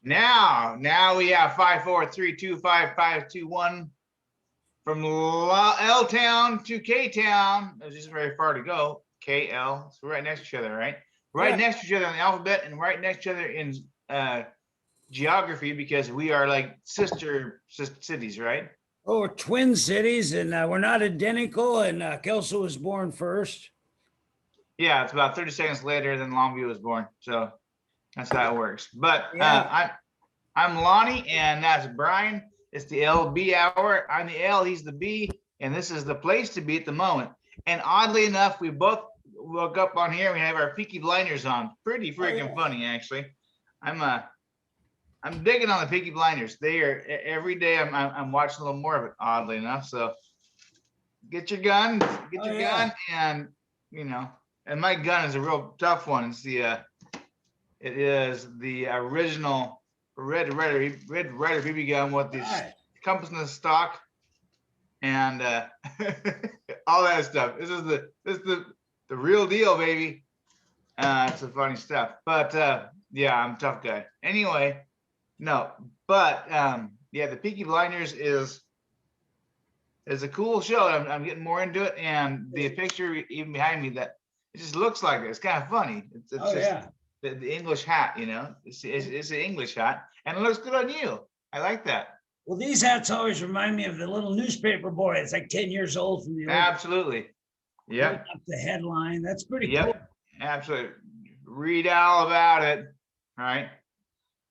Now we have 543255521 from L Town to K Town. It's just very far to go. KL. So we're right next to each other, right? Right next to each other in the alphabet and right next to each other in geography, because we are like sister cities, right? Oh, we're twin cities, and we're not identical. And Kelso was born first. Yeah, it's about 30 seconds later than Longview was born. So that's how it works. But I'm Lonnie, and that's Brian. It's the LB hour. I'm the L, he's the B, and this is the place to be at the moment. And oddly enough, we both woke up on here. We have our Peaky Blinders on. Pretty freaking funny, actually. I'm digging on the Peaky Blinders. They are every day. I'm watching a little more of it. Oddly enough, so get your gun, gun, and and my gun is a real tough one. It's it is the original Red Ryder BB gun with the compass in the stock and all that stuff. This is the real deal, baby. It's some funny stuff, but yeah, I'm a tough guy. Anyway, no, but yeah, the Peaky Blinders is a cool show. I'm getting more into it, and the picture even behind me, that it just looks like it. It's kind of funny. It's just the English hat, it's an English hat, and it looks good on you. I like that. Well, these hats always remind me of the little newspaper boy. It's like 10 years old from the old. Absolutely. Yeah. Up the headline. That's pretty cool. Absolutely. Read all about it. Right.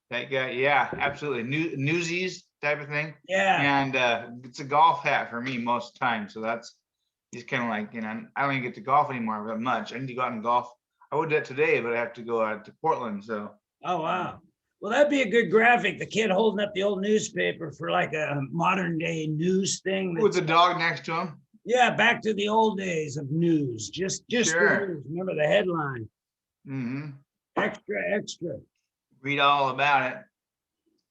That guy. Yeah, absolutely. Newsies type of thing. Yeah. And it's a golf hat for me most of the time. So that's just kind of like, I don't even get to golf anymore that much. I need to go out and golf. I would do that today, but I have to go to Portland. So. Oh, wow. Well, that'd be a good graphic. The kid holding up the old newspaper for like a modern day news thing. With the dog next to him. Yeah, back to the old days of news. Just sure. News. Remember the headline. Mm-hmm. Extra. Read all about it.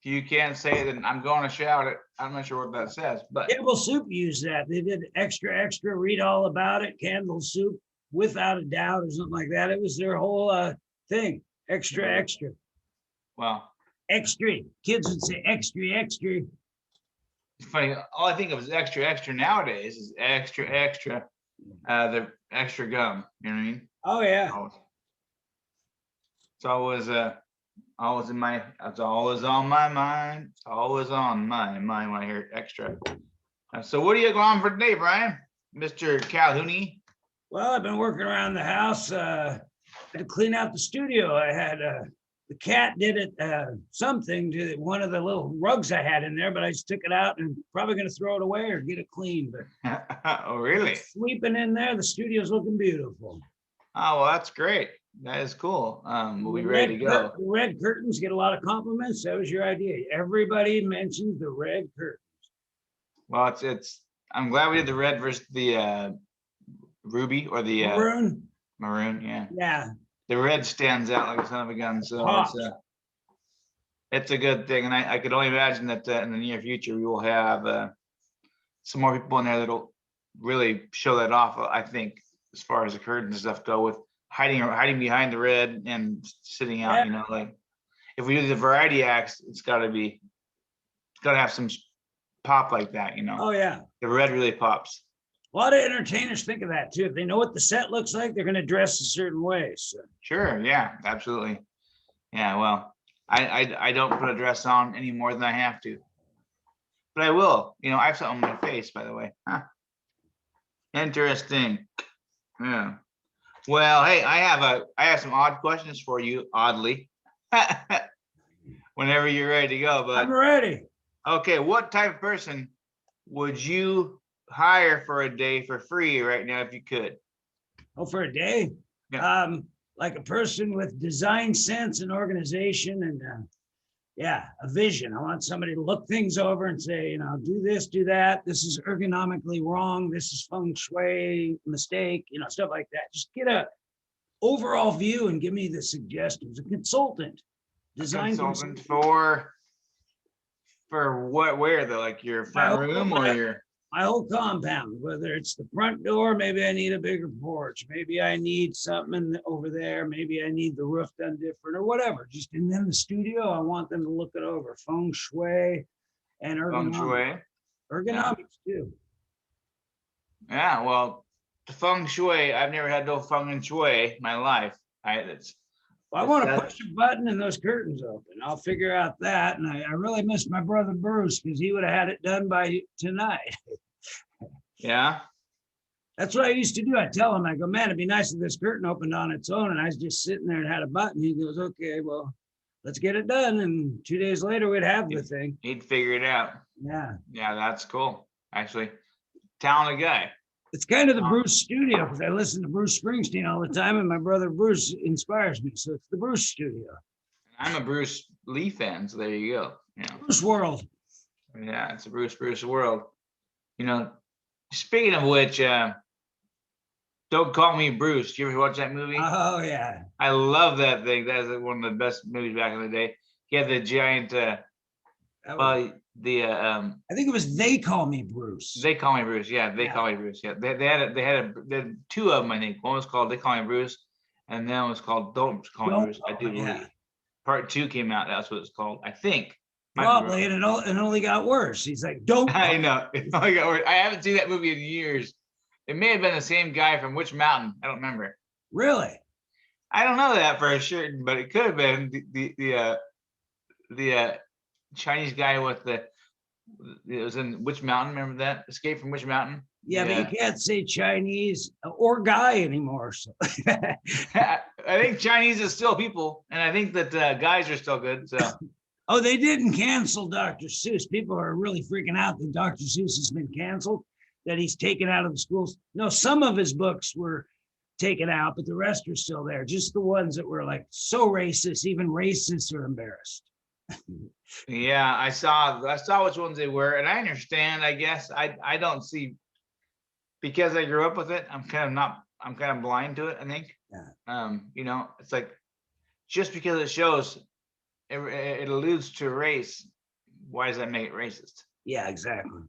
If you can't say it, then I'm going to shout it. I'm not sure what that says, but Campbell Soup used that. They did extra. Read all about it. Campbell Soup, without a doubt, or something like that. It was their whole thing. Extra. Wow. Extra. Kids would say extra. It's funny. All I think of is extra nowadays is extra. The extra gum. You know what I mean? Oh yeah. It's always always in my. It's always on my mind. It's always on my mind when I hear extra. So what are you going on for today, Brian? Mr. Calhouni? Well, I've been working around the house. I had to clean out the studio. I had the cat did it something to one of the little rugs I had in there, but I just took it out and probably going to throw it away or get it clean. But oh, really? Sweeping in there, the studio's looking beautiful. Oh, well, that's great. That is cool. We'll be ready to go. The red curtains get a lot of compliments. That was your idea. Everybody mentions the red curtains. Well, it's. I'm glad we did the red versus the ruby or the maroon. Yeah. Yeah. The red stands out like a son of a gun, so it's a good thing, and I could only imagine that in the near future we will have some more people in there that'll really show that off. I think as far as the curtains and stuff go, with hiding behind the red and sitting out. Like if we do the variety acts, it's got to have some pop like that. Oh yeah. The red really pops. A lot of entertainers think of that too. If they know what the set looks like, they're going to dress a certain way. So. Sure. Yeah, absolutely. Yeah. Well, I don't put a dress on any more than I have to, but I will. I have something on my face, by the way. Huh. Interesting. Yeah. Well, hey, I have some odd questions for you. Oddly, whenever you're ready to go. But I'm ready. Okay. What type of person would you hire for a day for free right now if you could? Oh, for a day? Yeah. Like a person with design sense and organization and a vision. I want somebody to look things over and say, do this, do that. This is ergonomically wrong. This is feng shui mistake, stuff like that. Just get a overall view and give me the suggestions. A consultant. Design consultant for what, where though? Like your front room or your my whole compound, whether it's the front door, maybe I need a bigger porch, maybe I need something over there, maybe I need the roof done different or whatever. Just and then the studio, I want them to look it over. Feng shui and Feng ergonomics. shui. Ergonomics too. Yeah, well, the feng shui, I've never had no feng shui in my life. Well, I want to that- push a button and those curtains open. I'll figure out that. And I really miss my brother Bruce because he would have had it done by tonight. Yeah. That's what I used to do. I tell him, I go, man, it'd be nice if this curtain opened on its own. And I was just sitting there and had a button. He goes, okay, well, let's get it done. And 2 days later, we'd have the thing. He'd figure it out. Yeah. Yeah, that's cool. Actually, talented guy. It's kind of the Bruce studio because I listen to Bruce Springsteen all the time. And my brother Bruce inspires me. So it's the Bruce studio. I'm a Bruce Lee fan, so there you go. Yeah. Bruce World. Yeah, it's a Bruce world. You know, speaking of which, Don't Call Me Bruce. Do you ever watch that movie? Oh, yeah. I love that thing. That's one of the best movies back in the day. He had the giant, That was- I think it was They Call Me Bruce. They Call Me Bruce. Yeah, They Yeah. Call Me Bruce. Yeah, they had two of them, I think. One was called They Call Me Bruce, and then one was called Don't Call Me Don't Bruce. I Call do Me, yeah. believe. Part 2 came out. That's what it's called. I think. Might be wrong. Probably, and it only got worse. He's like, don't. I know. It only got worse. I haven't seen that movie in years. It may have been the same guy from Witch Mountain. I don't remember. Really? I don't know that for sure, but it could have been the Chinese guy with the. It was in Witch Mountain. Remember that? Escape from Witch Mountain. Yeah, but you can't say Chinese or guy anymore. So. I think Chinese is still people, and I think that guys are still good. So Oh, they didn't cancel Dr. Seuss. People are really freaking out that Dr. Seuss has been canceled, that he's taken out of the schools. No, some of his books were taken out, but the rest are still there. Just the ones that were like so racist, even racists are embarrassed. yeah, I saw which ones they were, and I understand. I guess I don't see, because I grew up with it. I'm kind of blind to it, I think. Yeah. You know, it's like just because it shows it alludes to race, why does that make it racist? Yeah, exactly.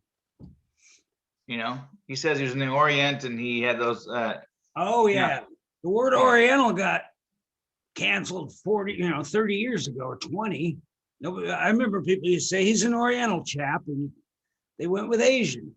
You know, he says he was in the Orient and he had those Oh, yeah. Yeah. The word Oriental got canceled 30 years ago or 20. Nobody, I remember people used to say he's an Oriental chap, and they went with Asian.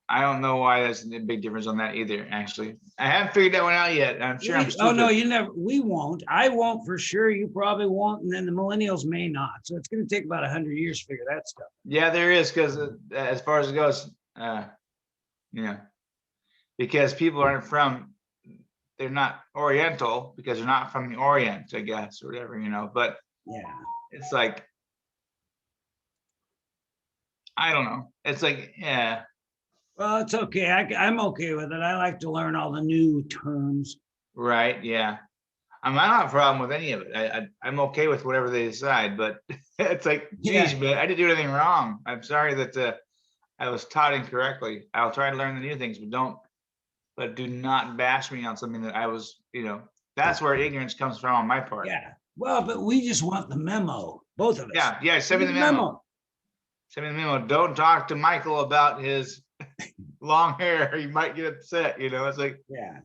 I don't know why there's a big difference on that either, actually. I haven't figured that one out yet. I'm sure I'm Oh, no, stupid. you never, we won't. I won't for sure. You probably won't. And then the millennials may not. So it's going to take about 100 years to figure that stuff. Yeah, there is, because as far as it goes, you know, because people aren't they're not Oriental because they're not from the Orient, I guess, or whatever, you know. But Yeah. it's like, I don't know. It's like, yeah. Well, it's okay. I'm okay with it. I like to learn all the new terms. Right, yeah. I don't have a problem with any of it. I'm okay with whatever they decide, but it's like, geez, Yeah. man, I didn't do anything wrong. I'm sorry that I was taught incorrectly. I'll try to learn the new things, but do not bash me on something that I was, you know, that's where ignorance comes from on my part. Yeah. Well, but we just want the memo, both of us. Yeah, send me the memo. Send me the memo. Don't talk to Michael about his long hair. He might get upset, you know. It's like, Yeah.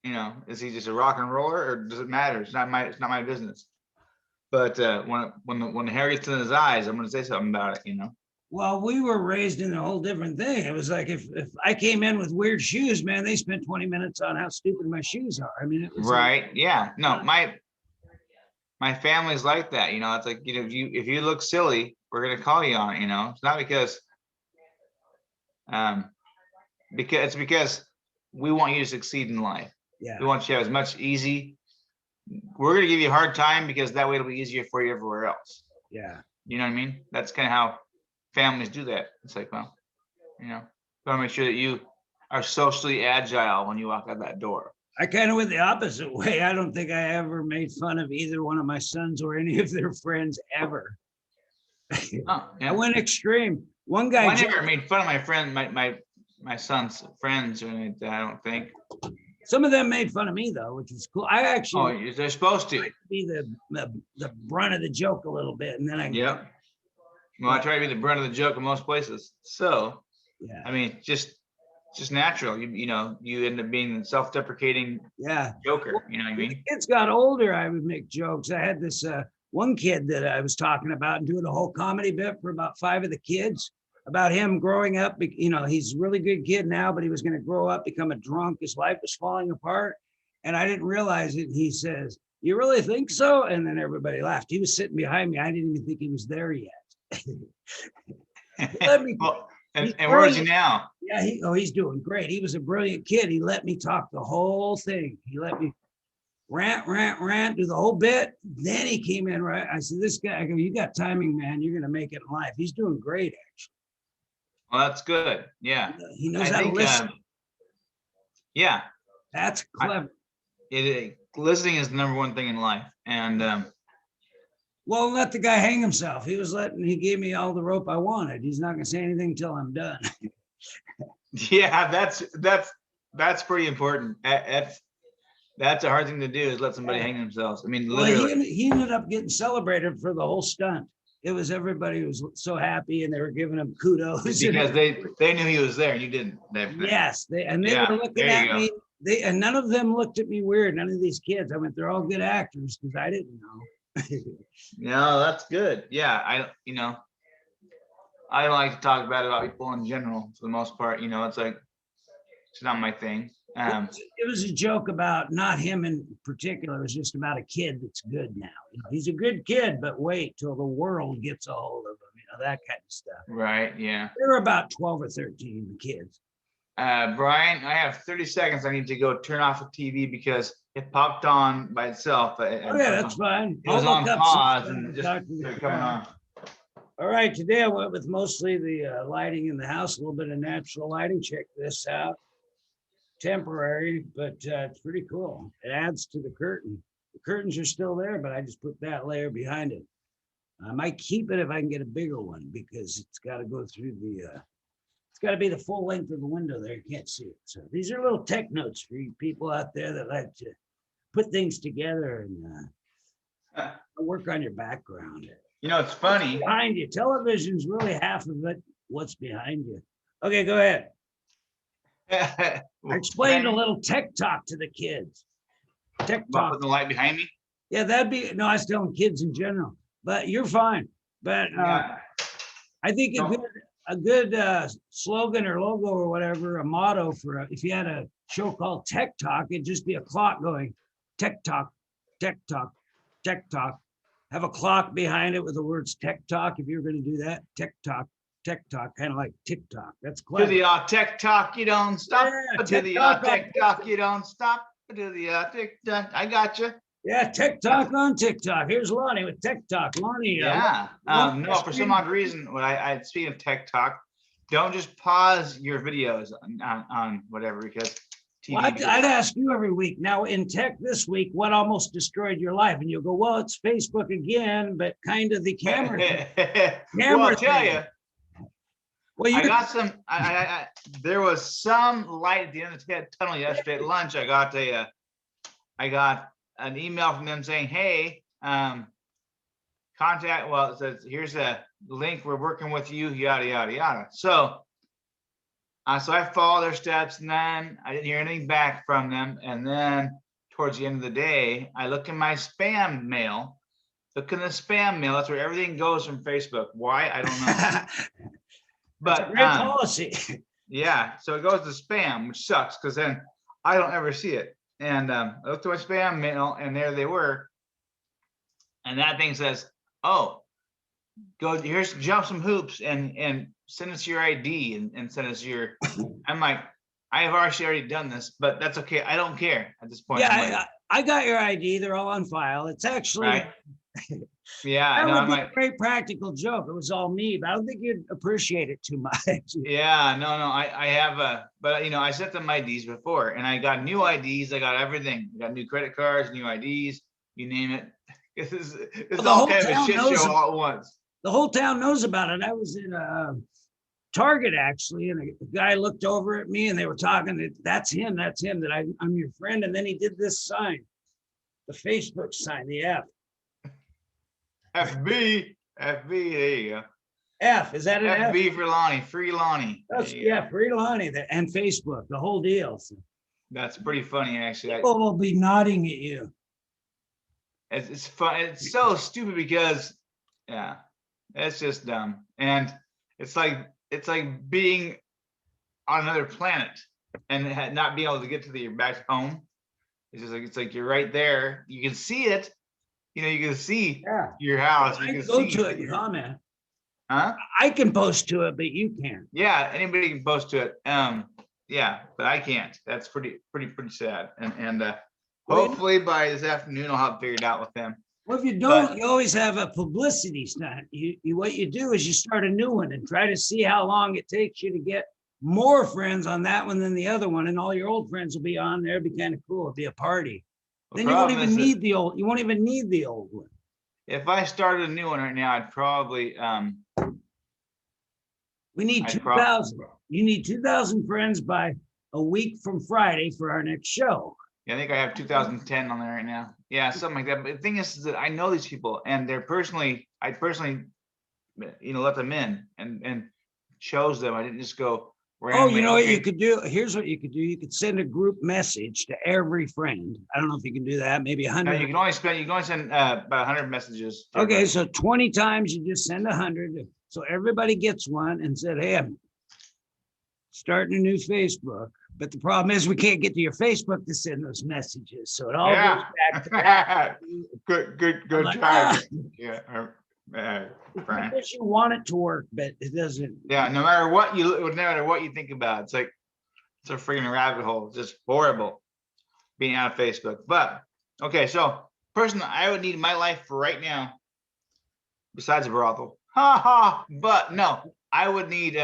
you know, is he just a rock and roller, or does it matter? It's not my business. But when the hair gets in his eyes, I'm gonna say something about it, you know. Well, we were raised in a whole different thing. It was like if I came in with weird shoes, man, they spent 20 minutes on how stupid my shoes are. I mean, it was Right. Yeah. No, my family's like that, you know. It's like, you know, if you look silly, we're gonna call you on it, you know. It's not because because we want you to succeed in life. yeah. We want you to have as much easy. We're gonna give you a hard time because that way it'll be easier for you everywhere else. Yeah. You know what I mean? That's kind of how families do that. It's like, well, you know, gotta make sure that you are socially agile when you walk out that door. I kind of went the opposite way. I don't think I ever made fun of either one of my sons or any of their friends ever. Oh, yeah. I went extreme. One guy, Well, I never made fun of my friend, my son's friends or anything, I don't think. some of them made fun of me though, which was cool. I Oh, actually they're supposed to. be the brunt of the joke a little bit, and then I Yep. Well, I try to be the brunt of the joke in most places. So, Yeah, I mean, just natural. You end up being the self-deprecating yeah. joker. You know what I When the mean? kids got older, I would make jokes. I had this one kid that I was talking about and doing a whole comedy bit for about 5 of the kids about him growing up. He's a really good kid now, but he was going to grow up, become a drunk. His life was falling apart. And I didn't realize it. And he says, "You really think so?" And then everybody laughed. He was sitting behind me. I didn't even think he was there yet. Let me, Well, he's and where is he brilliant. now? Yeah, he's doing great. He was a brilliant kid. He let me talk the whole thing. He let me rant, do the whole bit. Then he came in, right? I said, "This guy," I go, "You got timing, man. You're gonna make it in life." He's doing great, Well, that's good. Yeah, actually. He knows I how to think. listen. Yeah, That's clever. listening is the number one thing in life, and Well, let the guy hang himself. He gave me all the rope I wanted. He's not gonna say anything until I'm done. yeah, that's pretty important. That's a hard thing to do, is let somebody hang themselves. I mean, Well, literally. he ended up getting celebrated for the whole stunt. Everybody was so happy and they were giving him kudos. Because they knew he was there and you didn't. Yes, they were Yeah, looking there you at go. me. And none of them looked at me weird. None of these kids. I went, they're all good actors because I didn't know. No, that's good. Yeah, I don't like to talk bad about people in general for the most part. It's like it's not my thing. It was a joke about not him in particular. It was just about a kid that's good now. He's a good kid, but wait till the world gets a hold of him. That kind of stuff. Right. Yeah. They were about 12 or 13, the kids. Brian, I have 30 seconds. I need to go turn off the TV because it popped on by itself. Okay, that's fine. It was on pause and just started coming on. All right, today I went with mostly the lighting in the house, a little bit of natural lighting. Check this out. Temporary, but it's pretty cool. It adds to the curtain. The curtains are still there, but I just put that layer behind it. I might keep it if I can get a bigger one because it's got to go through it's got to be the full length of the window there. You can't see it. So these are little tech notes for you people out there that like to put things together and work on your background. It's funny. Behind you. Television's really half of it. What's behind you? Okay, go ahead. I explained a little tech talk to the kids. Tech talk. Putting the light behind me? Yeah, no, I was telling kids in general, but you're fine. But I think a good slogan or logo or whatever, a motto for if you had a show called Tech Talk, it'd just be a clock going Tech Talk, Tech Talk, Tech Talk. Have a clock behind it with the words Tech Talk. If you're going to do that, Tech Talk, kind of like TikTok. That's clever. To the tech talk, you don't stop. Yeah, to the tech talk, you don't stop. To the TikTok, I got you. Yeah, Tech Talk on TikTok. Here's Lonnie with Tech Talk. Lonnie. Yeah. No, for some odd reason, when I speaking of Tech Talk, don't just pause your videos on whatever because TV. Well, I'd ask you every week. Now in tech this week, what almost destroyed your life? And you'll go, well, it's Facebook again, but kind of the camera. Well, I'll tell you. Well, I got some. There was some light at the end of the tunnel yesterday at lunch. I got an email from them saying, "Hey, contact." Well, it says, "Here's a link. We're working with you." Yada yada yada. So I followed their steps, and then I didn't hear anything back from them. And then towards the end of the day, I look in my spam mail. Look in the spam mail. That's where everything goes from Facebook. Why? I don't know. But great policy. Yeah, so it goes to spam, which sucks because then I don't ever see it. And I looked at my spam mail, and there they were. And that thing says, "Oh, here's jump some hoops and send us your ID and send us your." I'm like, I have already done this, but that's okay. I don't care at this point. Yeah, I got your ID. They're all on file. It's actually. Right. Yeah, that would be a great practical joke. It was all me, but I don't think you'd appreciate it too much. Yeah, no, I have but I sent them IDs before, and I got new IDs. I got everything. I got new credit cards, new IDs, you name it. This is all kind of a shit show all at once. The whole town knows about it. I was in a Target actually, and a guy looked over at me, and they were talking. That's him. That I'm your friend. And then he did this sign, the Facebook sign, the F. FB, there you go. F, is that an F? FB for Lonnie, free Lonnie. There That's, you go. yeah, free Lonnie and Facebook, the whole deal. So That's pretty funny, actually. people will be nodding at you. It's fun. It's so stupid because, yeah, it's just dumb. And it's like being on another planet and not being able to get to your back home. It's like you're right there. You can see it. You know, you can see Yeah. your house. You I can can go see to it and comment. Huh? I can post to it, but you can't. Yeah, anybody can post to it. Yeah, but I can't. That's pretty sad. And Well, hopefully by this afternoon I'll have it figured out with them. Well, if you don't, you always have a publicity stunt. What you do is you start a new one and try to see how long it takes you to get more friends on that one than the other one, and all your old friends will be on there. It'd be kind of cool. It'd be a party. Then you won't even need the old. You won't even need the old one. If I started a new one right now, I'd probably we need 2,000. You need 2,000 friends by a week from Friday for our next show. Yeah, I think I have 2010 on there right now. Yeah, something like that. But the thing is that I know these people, and I personally, let them in and chose them. I didn't just go. Oh, you know what you could do? Here's what you could do. You could send a group message to every friend. I don't know if you can do that. Maybe 100. No, you can only send about 100 messages. Okay, so 20 times you just send 100. So everybody gets one and said, hey, I'm starting a new Facebook. But the problem is we can't get to your Facebook to send those messages. So it all goes back to that. Good try. Yeah. I guess you want it to work, but it doesn't. Yeah, no matter what you think about, it's like it's a freaking rabbit hole. It's just horrible being out of Facebook. But okay, so person I would need in my life for right now, besides a brothel. But no, I would need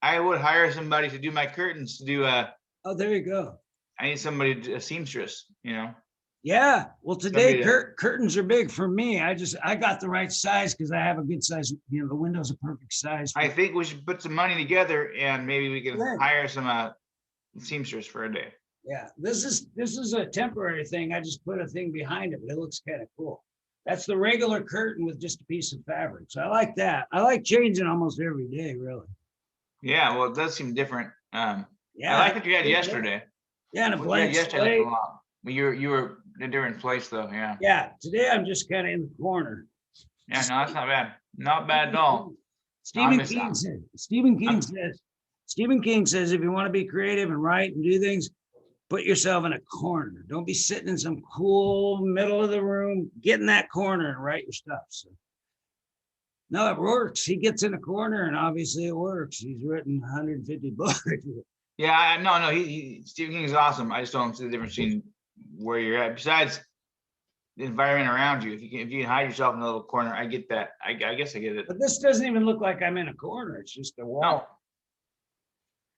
I would hire somebody to do my curtains to do oh, there you go. I need somebody, a seamstress, you know. Yeah. Well, today curtains are big for me. I got the right size because I have a good size. You know, the window's a perfect size. I think we should put some money together and maybe we can hire some seamstress for a day. Yeah, this is a temporary thing. I just put a thing behind it, but it looks kind of cool. That's the regular curtain with just a piece of fabric. So I like that. I like changing almost every day, really. Yeah, well, it does seem different. Yeah, I like what you had yesterday. Yeah, and a blank slate. You were in a different place though. Yeah. Yeah. Today I'm just kind of in the corner. Yeah, no, that's not bad. Not bad at all. Stephen King says if you want to be creative and write and do things, put yourself in a corner. Don't be sitting in some cool middle of the room. Get in that corner and write your stuff. So no, it works. He gets in a corner and obviously it works. He's written 150 books. Yeah, no, Stephen King is awesome. I just don't see the difference between where you're at. Besides the environment around you, if you can hide yourself in a little corner, I get that. I guess I get it. But this doesn't even look like I'm in a corner. It's just a wall. No.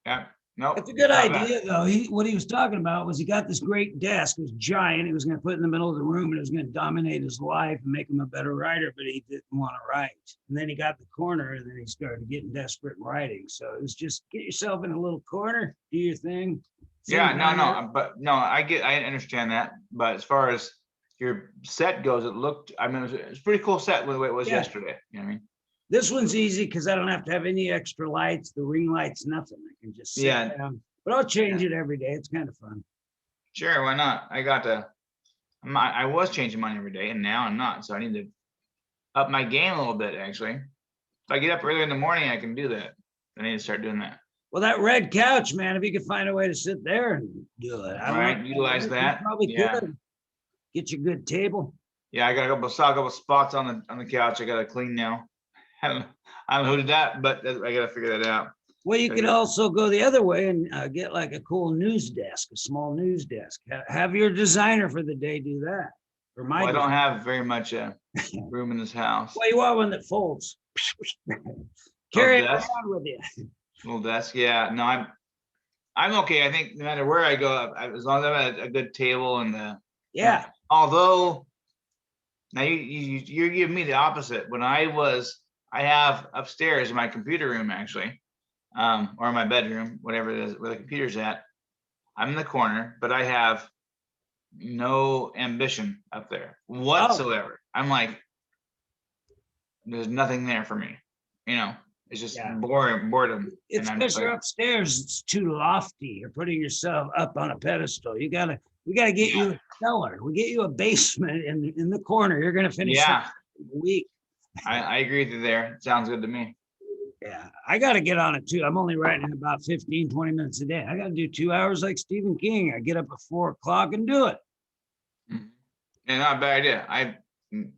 Yeah, no. It's a good idea, though. What he was talking about was he got this great desk. It was giant. He was going to put it in the middle of the room and it was going to dominate his life and make him a better writer, but he didn't want to write. And then he got the corner and then he started getting desperate in writing. So it was just get yourself in a little corner, do your thing. Yeah, I understand that. But as far as your set goes, it was a pretty cool set the way it was yesterday. You know what I mean? This one's easy because I don't have to have any extra lights, the ring lights, nothing. I can just sit down. But I'll change it every day. It's kind of fun. Sure, why not? I was changing mine every day and now I'm not. So I need to up my game a little bit, actually. If I get up early in the morning, I can do that. I need to start doing that. Well, that red couch, man, if you could find a way to sit there and do it. All right, utilize that. Probably could. Get you a good table. Yeah, I got a couple spots on the couch I got to clean now. I don't know who did that, but I got to figure that out. Well, you could also go the other way and get like a cool news desk, a small news desk. Have your designer for the day do that. I don't have very much room in this house. Well, you want one that folds. Carry it around with you. Little desk, yeah. No, I'm okay. I think no matter where I go, as long as I have a good table and Although now you're giving me the opposite. When I have upstairs in my computer room actually, or in my bedroom, whatever it is, where the computer's at. I'm in the corner, but I have no ambition up there whatsoever. I'm like, there's nothing there for me. you know, it's just Yeah. boredom. It's And I'm because just you're like, upstairs. It's too lofty. You're putting yourself up on a pedestal. We gotta get you a cellar. We get you a basement in the corner. You're gonna finish that yeah, in a week. I agree with you there. Sounds good to me. Yeah, I gotta get on it too. I'm only writing about 15, 20 minutes a day. I gotta do 2 hours like Stephen King. I get up at 4 o'clock and do it. Mhm. Yeah, not a bad idea.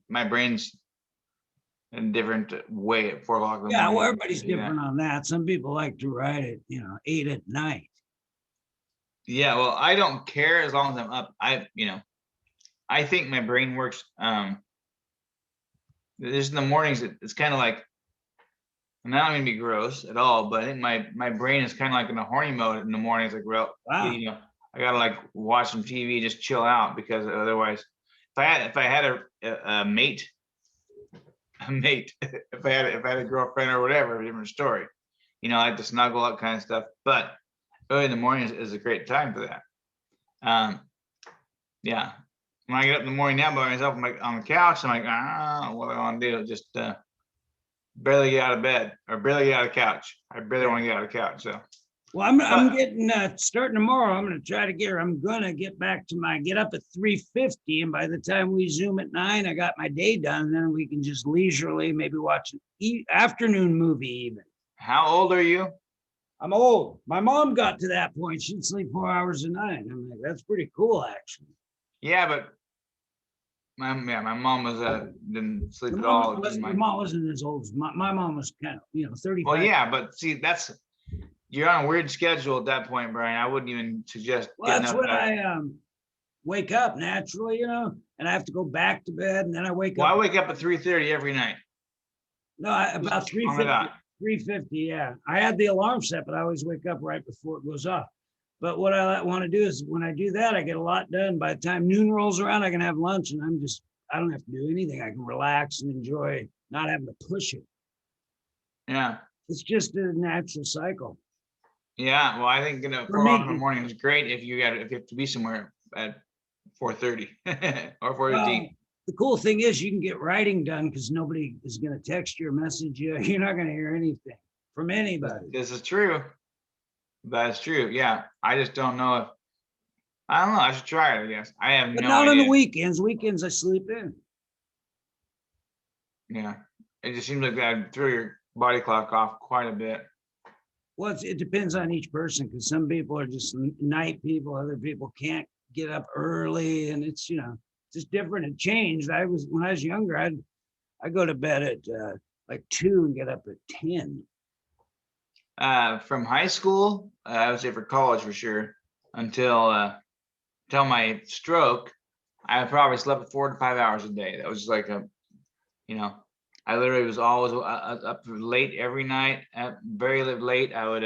My brain's in a different way at 4 o'clock in the Yeah, well, morning. everybody's different on that. Some people like to write at, 8 at night. Yeah, well, I don't care as long as I'm up. I think my brain works. Just in the mornings, it's kind of like, and I don't mean to be gross at all, but I think my brain is kind of like in a horny mode in the mornings. Like, well, Wow. I gotta like watch some TV, just chill out, because otherwise, if I had a mate, if I had a girlfriend or whatever, a different story. I like to snuggle up kind of stuff. But early in the morning is a great time for that. Yeah. When I get up in the morning now by myself, I'm like on the couch, I'm like, what do I want to do? Just barely get out of bed or barely get out of the couch. I barely want to get out of the couch. So Well, I'm But- getting starting tomorrow. I'm gonna get back to my get up at 3:50, and by the time we Zoom at 9, I got my day done. And then we can just leisurely maybe watch an afternoon movie even. how old are you? I'm old. My mom got to that point. She'd sleep 4 hours a night. I'm like, that's pretty cool, actually. Yeah, but my mom was didn't sleep Your at all. mom wasn't as old as my mom was kind of, 35. Well, yeah, but see, you're on a weird schedule at that point, Brian. I wouldn't even suggest Well, getting that's up when at- I wake up naturally, and I have to go back to bed, and then I wake Well, I up. wake up at 3:30 every night. No, about On the 3:50. dot. 3:50, yeah. I had the alarm set, but I always wake up right before it goes off. But what I want to do is when I do that, I get a lot done. By the time noon rolls around, I can have lunch, and I don't have to do anything. I can relax and enjoy not having to push it. Yeah. It's just a natural cycle. Yeah. Well, I think For 4 o'clock in the me- morning is great if you have to be somewhere at 4:30 or 4:15. Well, the cool thing is you can get writing done because nobody is going to text you or message you. You're not going to hear anything from anybody. This is true. That's true. Yeah. I just don't know if I don't know. I should try it, I guess. I have But no not on idea. the weekends. Weekends I sleep in. Yeah. It just seems like that threw your body clock off quite a bit. Well, it depends on each person because some people are just night people. Other people can't get up early, and it's just different. It changed. When I was younger, I go to bed at like 2 and get up at 10. From high school, I would say for college for sure, until my stroke, I probably slept 4 to 5 hours a day. That was like I literally was always up late every night, very late. I would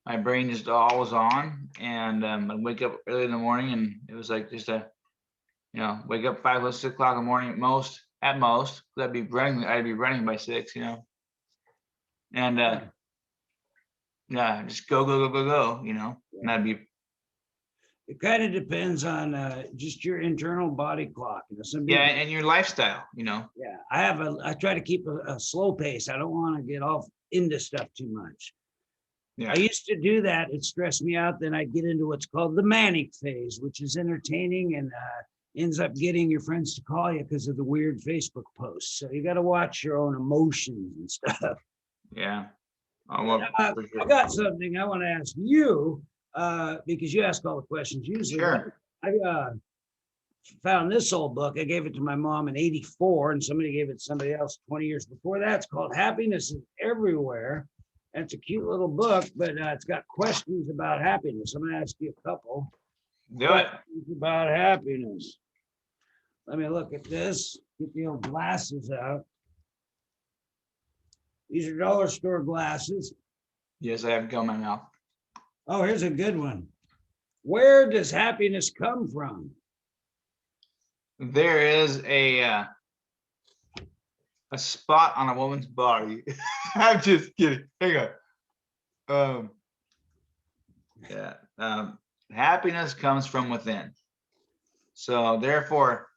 my brain just always on, and I'd wake up early in the morning, and it was like just wake up 5 or 6 o'clock in the morning at most. I'd be running by 6, and yeah, just go, and that'd be It kind of depends on just your internal body clock. Some yeah, people, and your lifestyle, yeah. I try to keep a slow pace. I don't want to get off into stuff too much. Yeah. I used to do that. It stressed me out. Then I'd get into what's called the manic phase, which is entertaining and ends up getting your friends to call you because of the weird Facebook posts. So you got to watch your own emotions and stuff. Yeah. Oh, well, for sure. I got something I want to ask you because you ask all the questions usually. Sure. I found this old book. I gave it to my mom in '84, and somebody gave it to somebody else 20 years before that. It's called Happiness is Everywhere. And it's a cute little book, but it's got questions about happiness. I'm going to ask you a couple Do it. questions about happiness. Let me look at this. Get the old glasses out. These are dollar store glasses. Yes, I have gum in my mouth. Oh, here's a good one. Where does happiness come from? There is a spot on a woman's body. I'm just kidding. Hang on. Yeah. Happiness comes from within. So therefore,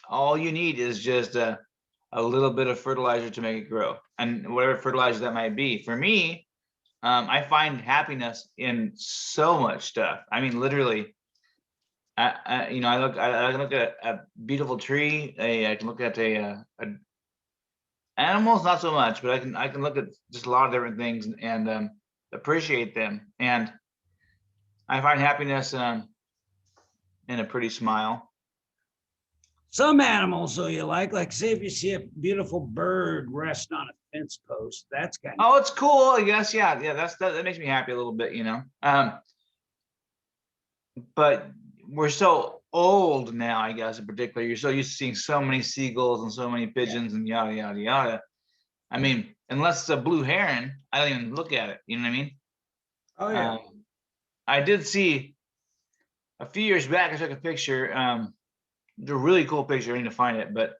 all you need is just a little bit of fertilizer to make it grow, and whatever fertilizer that might be. For me, I find happiness in so much stuff. I mean, literally, I can look at a beautiful tree. I can look at a animals, not so much, but I can look at just a lot of different things and appreciate them. And I find happiness in a pretty smile. Some animals, though, you like say if you see a beautiful bird rest on a fence post, that's kind of, Oh, it's cool, I guess. Yeah, yeah. That makes me happy a little bit, you know. But we're so old now, I guess, in particular. You're so used to seeing so many seagulls and so many pigeons and yada yada yada. I mean, unless it's a blue heron, I don't even look at it. You know what I mean? oh yeah. I did see a few years back. I took a picture. A really cool picture. I need to find it, but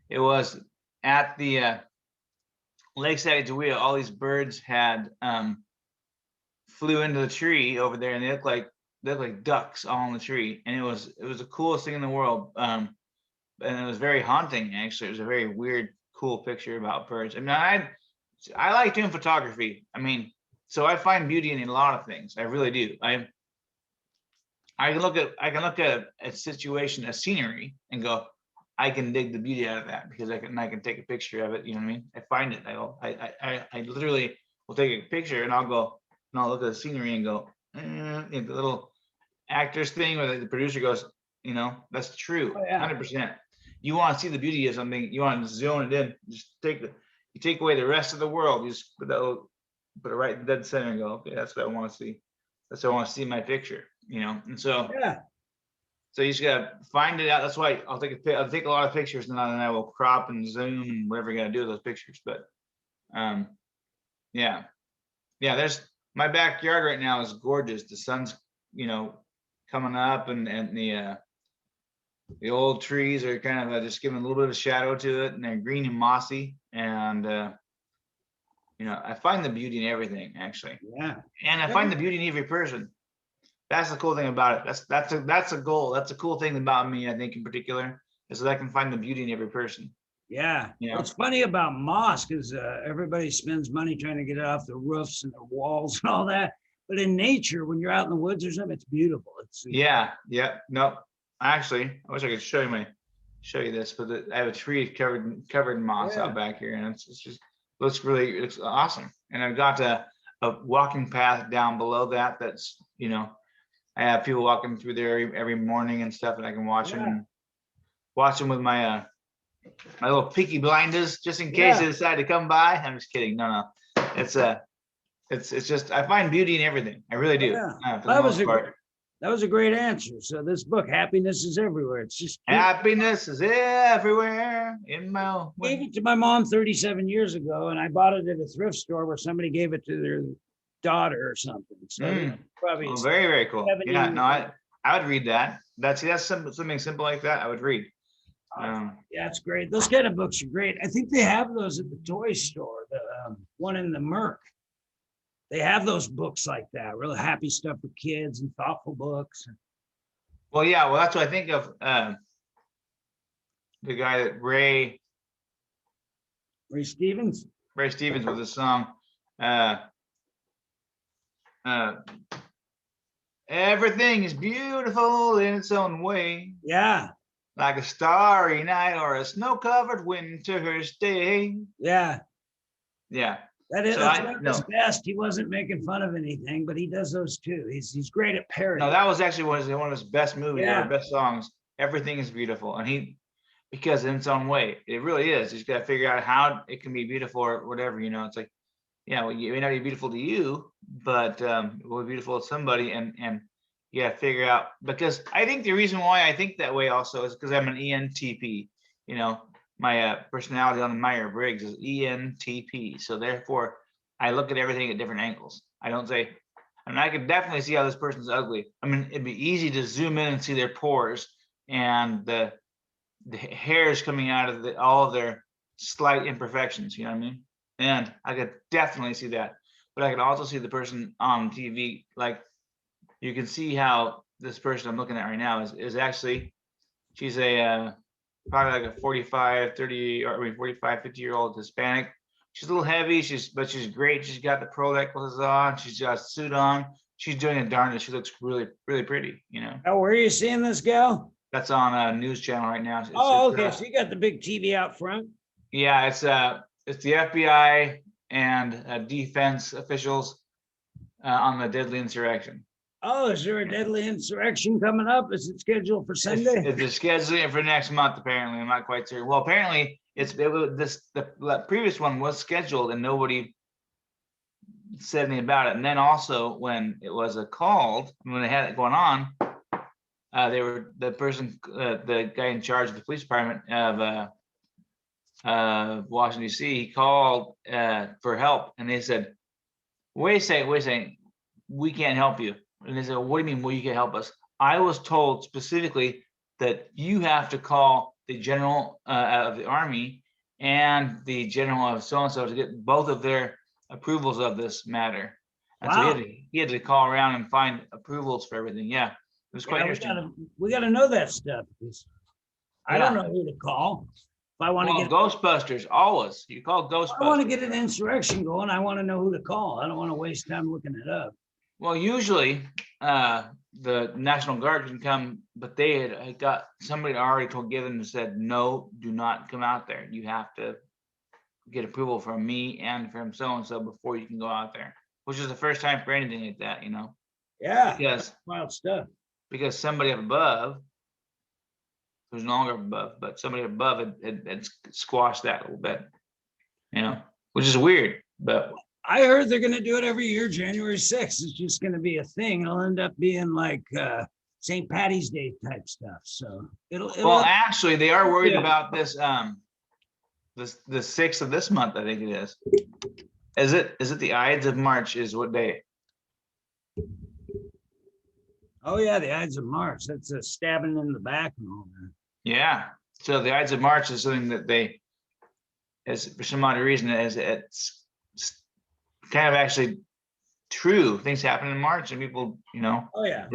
it was at the Lake Sacagawea. All these birds had flew into the tree over there, and they looked like ducks all in the tree, and it was the coolest thing in the world. And it was very haunting. Actually, it was a very weird, cool picture about birds. I mean, I like doing photography. I mean, so I find beauty in a lot of things. I really do. I can look at a situation, a scenery, and go, I can dig the beauty out of that because I can take a picture of it. You know what I mean? I find it. I literally will take a picture and I'll look at the scenery and go, the little actors thing where the producer goes, that's true, Oh, yeah. 100%. You want to see the beauty of something, you want to zone it in. Just you take away the rest of the world. You just put it right in dead center and go, okay, that's what I want to see. That's what I want to see in my picture. And so Yeah. so you just gotta find it out. That's why I'll take a lot of pictures, and then I will crop and zoom and whatever you gotta do with those pictures. But yeah, there's my backyard right now is gorgeous. The sun's coming up, and the old trees are kind of just giving a little bit of a shadow to it, and they're green and mossy. And I find the beauty in everything, actually. Yeah. And I find the beauty in every person. That's the cool thing about it. That's a goal. That's a cool thing about me, I think, in particular, is that I can find the beauty in every person. Yeah. What's funny about moss is everybody spends money trying to get it off the roofs and the walls and all that. But in nature, when you're out in the woods or something, it's beautiful. Yeah. No, actually, I wish I could show you this, but I have a tree covered in moss out back here, and it's just looks awesome. And I've got a walking path down below that. That's I have people walking through there every morning and stuff, and I can watch them with my my little peaky blinders, just in case they decide to come by. I'm just kidding. No. It's just I find beauty in everything. I really do. Yeah. That was a great answer. So this book, Happiness is Everywhere. It's just happiness is everywhere in my. Gave it to my mom 37 years ago, and I bought it at a thrift store where somebody gave it to their daughter or something. So probably very, very cool. Yeah, no, I would read that. That's something simple like that. I would read. Yeah, it's great. Those kind of books are great. I think they have those at the toy store. The one in the Merc. They have those books like that, really happy stuff for kids and thoughtful books. Well, yeah, that's what I think of. The guy that Ray Stevens with the song. Everything is beautiful in its own way. Yeah. Like a starry night or a snow-covered winter's day. Yeah. Yeah. That's one of his best. He wasn't making fun of anything, but he does those too. He's great at parody. No, that was actually one of his best movies, best songs. Everything is beautiful, and because in its own way, it really is. You just got to figure out how it can be beautiful or whatever. It's like, well, it may not be beautiful to you, but it will be beautiful to somebody, and you got to figure out, because I think the reason why I think that way also is because I'm an ENTP. My personality on the Myers-Briggs is ENTP. So therefore, I look at everything at different angles. I don't say, I could definitely see how this person's ugly. I mean, it'd be easy to zoom in and see their pores and the hairs coming out of all of their slight imperfections. You know what I mean? And I could definitely see that. But I can also see the person on TV. Like, you can see how this person I'm looking at right now is actually, she's a probably like a 45, 30, or I mean 45, 50-year-old Hispanic. She's a little heavy, but she's great. She's got the pearl necklaces on, she's got a suit on. She's doing it darndest. She looks really, really pretty, you know. Oh, where are you seeing this gal? That's on a news channel right now. Oh, okay. So you got the big TV out front. Yeah, it's the FBI and defense officials on the deadly insurrection. Oh, is there a deadly insurrection coming up? Is it scheduled for Sunday? They're scheduling it for next month, apparently. I'm not quite sure. Well, apparently the previous one was scheduled and nobody said anything about it. And then also when it was called, when they had it going on, the guy in charge of the police department of Washington D.C. he called for help, and they said, wait a second, we can't help you. And they said, what do you mean, well, you can help us? I was told specifically that you have to call the general of the army and the general of so-and-so to get both of their approvals of this matter. And Wow. so he had to call around and find approvals for everything. Yeah, it was quite interesting. We gotta know that stuff. I don't know who to call. If I want to get Ghostbusters, always. You call Ghostbusters. I want to get an insurrection going. I want to know who to call. I don't want to waste time looking it up. Well, usually the National Guard can come, but they had got somebody already given and said, no, do not come out there. You have to get approval from me and from so-and-so before you can go out there, which is the first time for anything like that, you know? Yeah, Because wild stuff. Because somebody up above, who's no longer above, but somebody above had squashed that a little bit, you know, which is weird, but. I heard they're going to do it every year. January 6th is just going to be a thing. It'll end up being like St. Patty's Day type stuff. So it'll well, actually, they are worried about this. The 6th of this month, I think it is. Is it the Ides of March? Is what day? Oh yeah, the Ides of March. That's a stabbing in the back and all that. Yeah. So the Ides of March is something that they, as for some odd reason, it's kind of actually true. Things happen in March, and people, you know. Oh yeah.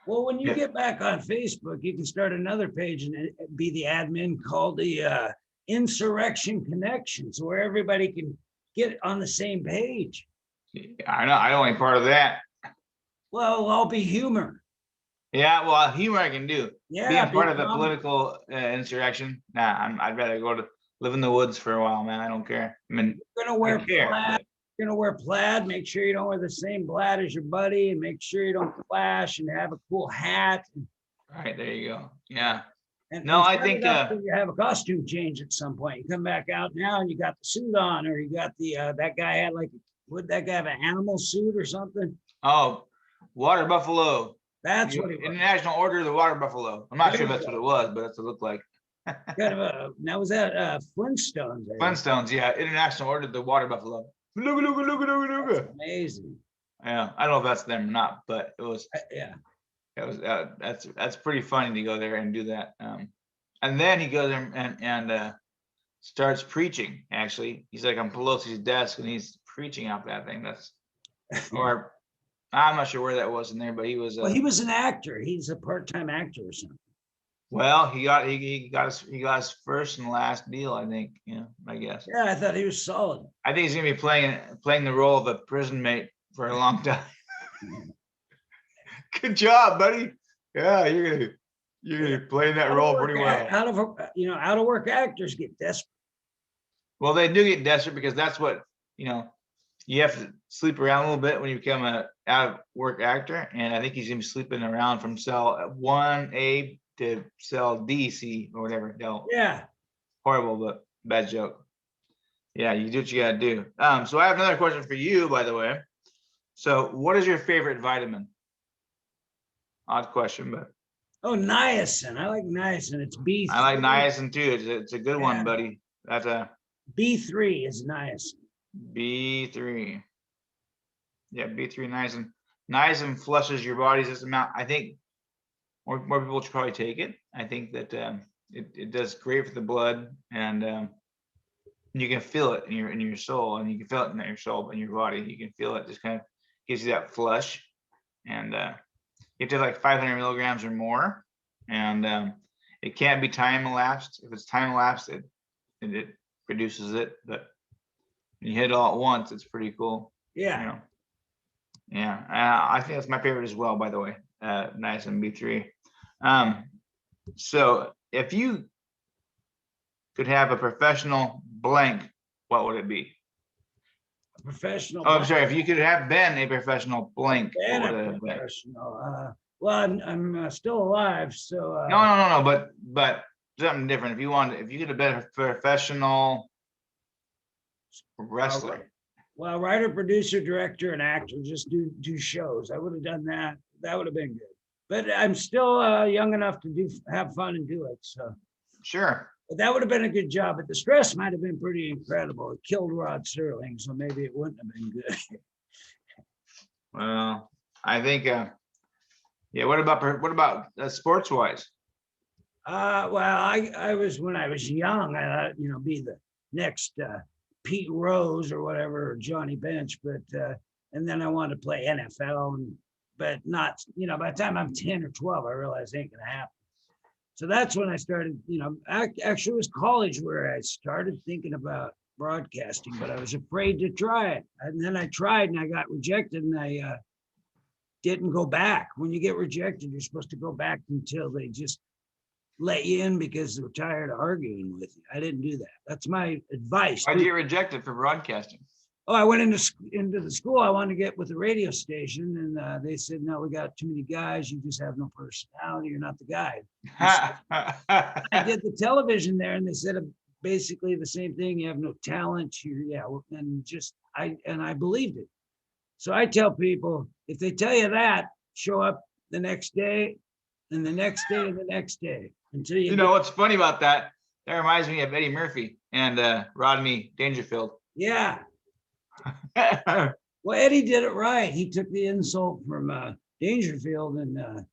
Well, when you get back on Facebook, you can start another page and be the admin called the Insurrection Connections, where everybody can get on the same page. I know. I don't want any part of that. Well, I'll be humor. Yeah, well, humor I can do. Yeah, being part of the political insurrection. Nah, I'd rather go to live in the woods for a while, man. I don't care. I mean, you're gonna wear plaid. You're gonna wear plaid. Make sure you don't wear the same plaid as your buddy, and make sure you don't flash and have a cool hat. All right, there you go. Yeah. And no, I think you have a costume change at some point. You come back out now and you got the suit on, or you got the that guy had like, would that guy have an animal suit or something? Oh, water buffalo. That's what it was. International Order of the Water Buffalo. I'm not sure if that's what it was, but that's what it looked like. Kind of a, now was that Flintstones? Flintstones, yeah. International Order of the Water Buffalo. Look. Amazing. Yeah, I don't know if that's them or not, but it was. Yeah. It was. That's pretty funny to go there and do that. And then he goes there and starts preaching. Actually, he's like on Pelosi's desk and he's preaching out that thing. That's or. I'm not sure where that was in there, but he was. Well, he was an actor. He's a part-time actor or something. Well, he got his first and last deal, I think. I guess. Yeah, I thought he was solid. I think he's gonna be playing the role of a prison mate for a long time. Good job, buddy. Yeah, you're gonna play that role pretty well. Out of work actors get desperate. Well, they do get desperate because that's what you have to sleep around a little bit when you become a out of work actor, and I think he's gonna be sleeping around from cell 1A to cell DC or whatever. No. Yeah. Horrible, but bad joke. Yeah, you do what you gotta do. So I have another question for you, by the way. So, what is your favorite vitamin? Odd question, but. Oh, niacin. I like niacin. It's B3. I like niacin too. It's a good one, buddy. That's a. B3 is niacin. B3. Yeah, B3 niacin. Niacin flushes your body's system out. I think more people should probably take it. I think that it does great for the blood, and you can feel it in your soul, and you can feel it in your soul, in your body. You can feel it. Just kind of gives you that flush, and you have to have like 500 milligrams or more, and It can't be time elapsed. If it's time elapsed, it produces it. But when you hit it all at once, it's pretty cool. Yeah. You know? Yeah, I think that's my favorite as well, by the way. Nice MP3. So if you could have a professional blank, what would it be? A professional. Oh, I'm sorry. If you could have been a professional blank, And what would a it have been? professional. Well, I'm still alive, so. No. But something different. If you could have been a professional wrestler. Well, writer, producer, director, and actor, just do shows. I would have done that. That would have been good. But I'm still young enough to have fun and do it. So Sure. but that would have been a good job. But the stress might have been pretty incredible. It killed Rod Serling, so maybe it wouldn't have been good. Well, I think. Yeah. What about sports wise? Well, I was when I was young, I thought, be the next Pete Rose or whatever, or Johnny Bench, but and then I wanted to play NFL, but not, by the time I'm 10 or 12, I realized it ain't gonna happen. So that's when I started, actually it was college where I started thinking about broadcasting, but I was afraid to try it. And then I tried and I got rejected, and I didn't go back. When you get rejected, you're supposed to go back until they just let you in because they're tired of arguing with you. I didn't do that. That's my advice. Why did you get rejected for broadcasting? Oh, I went into the school. I wanted to get with the radio station, and they said, "No, we got too many guys. You just have no personality. You're not the guy." I did the television there, and they said basically the same thing. You have no talent. And I believed it. So I tell people, if they tell you that, show up the next day, and the next day, and the next day until you. You know what's funny about that? That reminds me of Eddie Murphy and Rodney Dangerfield. Yeah. Well, Eddie did it right. He took the insult from Dangerfield and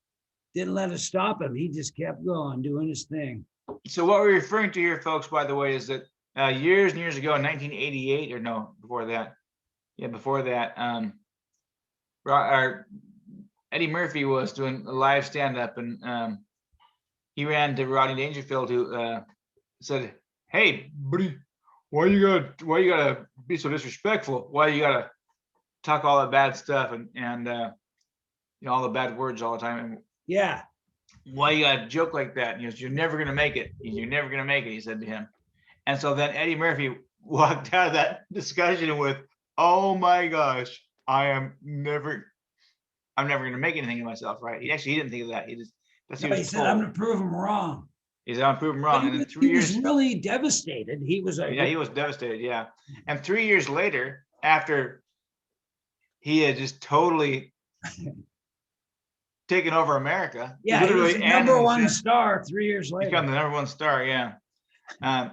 didn't let it stop him. He just kept going, doing his thing. So what we're referring to here, folks, by the way, is that years and years ago in 1988, or no, before that, Eddie Murphy was doing a live stand-up, and he ran to Rodney Dangerfield, who said, "Hey, buddy, why you gotta be so disrespectful? Why you gotta talk all that bad stuff and all the bad words all the time? And yeah, why you gotta joke like that? And he goes, you're never gonna make it. You're never gonna make it," he said to him. And so then Eddie Murphy walked out of that discussion with, "Oh my gosh, I'm never gonna make anything of myself," right? He didn't think of that. He said, "I'm gonna prove him wrong." He said, "I'm proving wrong." And then he was really devastated. He was he was devastated. Yeah. And 3 years later, after he had just totally taken over America. Yeah, he was the number one star 3 years later. Become the number one star, yeah.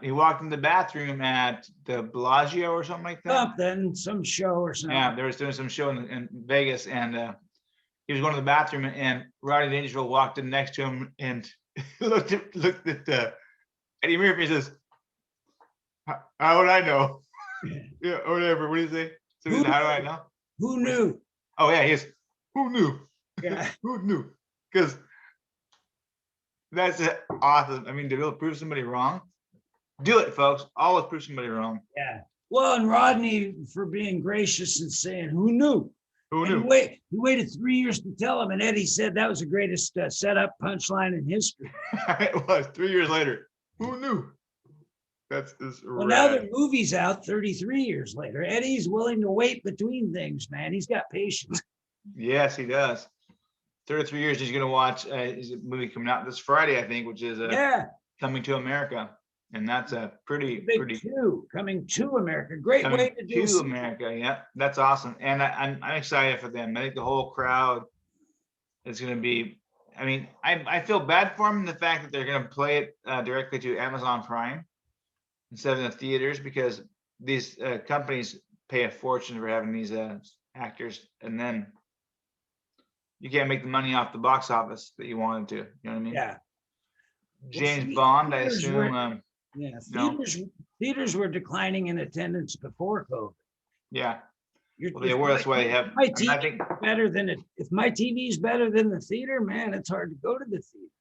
He walked in the bathroom at the Bellagio or something like that. Some show or something. Yeah, they was doing some show in Vegas, and he was going to the bathroom, and Rodney Dangerfield walked in next to him and looked at Eddie Murphy and says, "How would I know?" Yeah, or whatever. What do you say? So he said, "How do I know?" Who knew? Oh yeah, he is. Who knew? Yeah. Who knew? Because that's awesome. I mean, to be able to prove somebody wrong, do it, folks. Always prove somebody wrong. Yeah. Well, and Rodney for being gracious and saying, "Who knew?" Who knew? He waited 3 years to tell him, and Eddie said that was the greatest setup punchline in history. It was 3 years later. Who knew? That's well, now the movie's out 33 years later. Eddie's willing to wait between things, man. He's got patience. Yes, he does. 33 years. He's going to watch a movie coming out this Friday, I think, which is Coming to America. And that's a pretty Coming to America. Great way to do to America. Yeah, that's awesome. And I'm excited for them. I think the whole crowd is going to be, I mean, I feel bad for them in the fact that they're going to play it directly to Amazon Prime instead of in the theaters, because these companies pay a fortune for having these actors, and then you can't make the money off the box office that you wanted to. You know what I mean? Yeah. James Bond, I assume. Theaters were declining in attendance before COVID. Yeah. Well, they were. That's why they have. My TV better than it. If my TV is better than the theater, man, it's hard to go to the theater.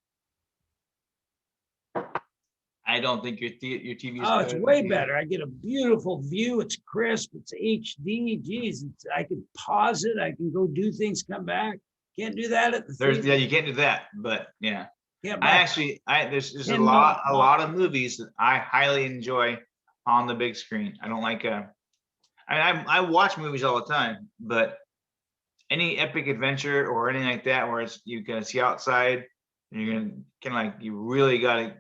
I don't think your TV is Oh, better it's than way the better. theater. I get a beautiful view. It's crisp. It's HD. Geez, I can pause it. I can go do things, come back. Can't do that at the There's, yeah, theater. you can't do that, but yeah. Can't I buy actually, there's a 10-minute lot of movies that I highly enjoy on the big screen. I don't like, I watch movies all the time, but any epic adventure or anything like that, where it's, you can see outside and you're gonna kind of like, you really gotta,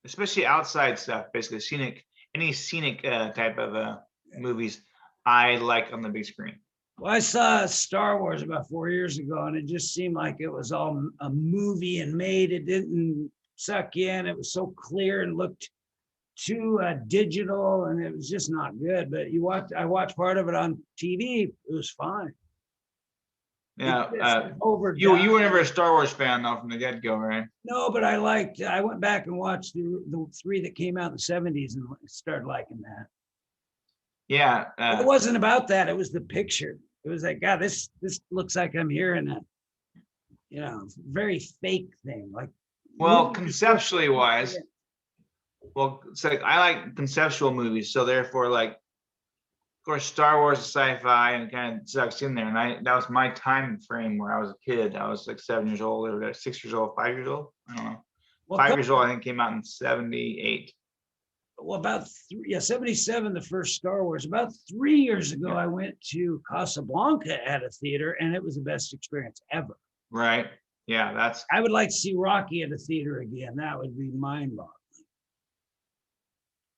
especially outside stuff, basically scenic, any scenic type of movies, I like on the big screen. Well, I saw Star Wars about 4 years ago, and it just seemed like it was all a movie and made. It didn't suck in. It was so clear and looked too digital, and it was just not good. But I watched part of it on TV. It was fine. Yeah, It's just you overdone. were never a Star Wars fan though from the get go, right? No, but I went back and watched the three that came out in the 70s and started liking that. Yeah, It wasn't about that. It was the picture. It was like, God, this looks like I'm here in a, very fake thing. Like, well, conceptually wise, well, it's like I like conceptual movies, so therefore, like, of course, Star Wars is sci-fi and kind of sucks in there. And that was my time frame where I was a kid. I was like 7 years old, or 6 years old, 5 years old. I don't know. well, 5 years old, I think came out in 78. well, about 77, the first Star Wars. About 3 years ago, I went to Casablanca at a theater, and it was the best experience ever. Right. Yeah, I would like to see Rocky at a theater again. That would be mind-boggling.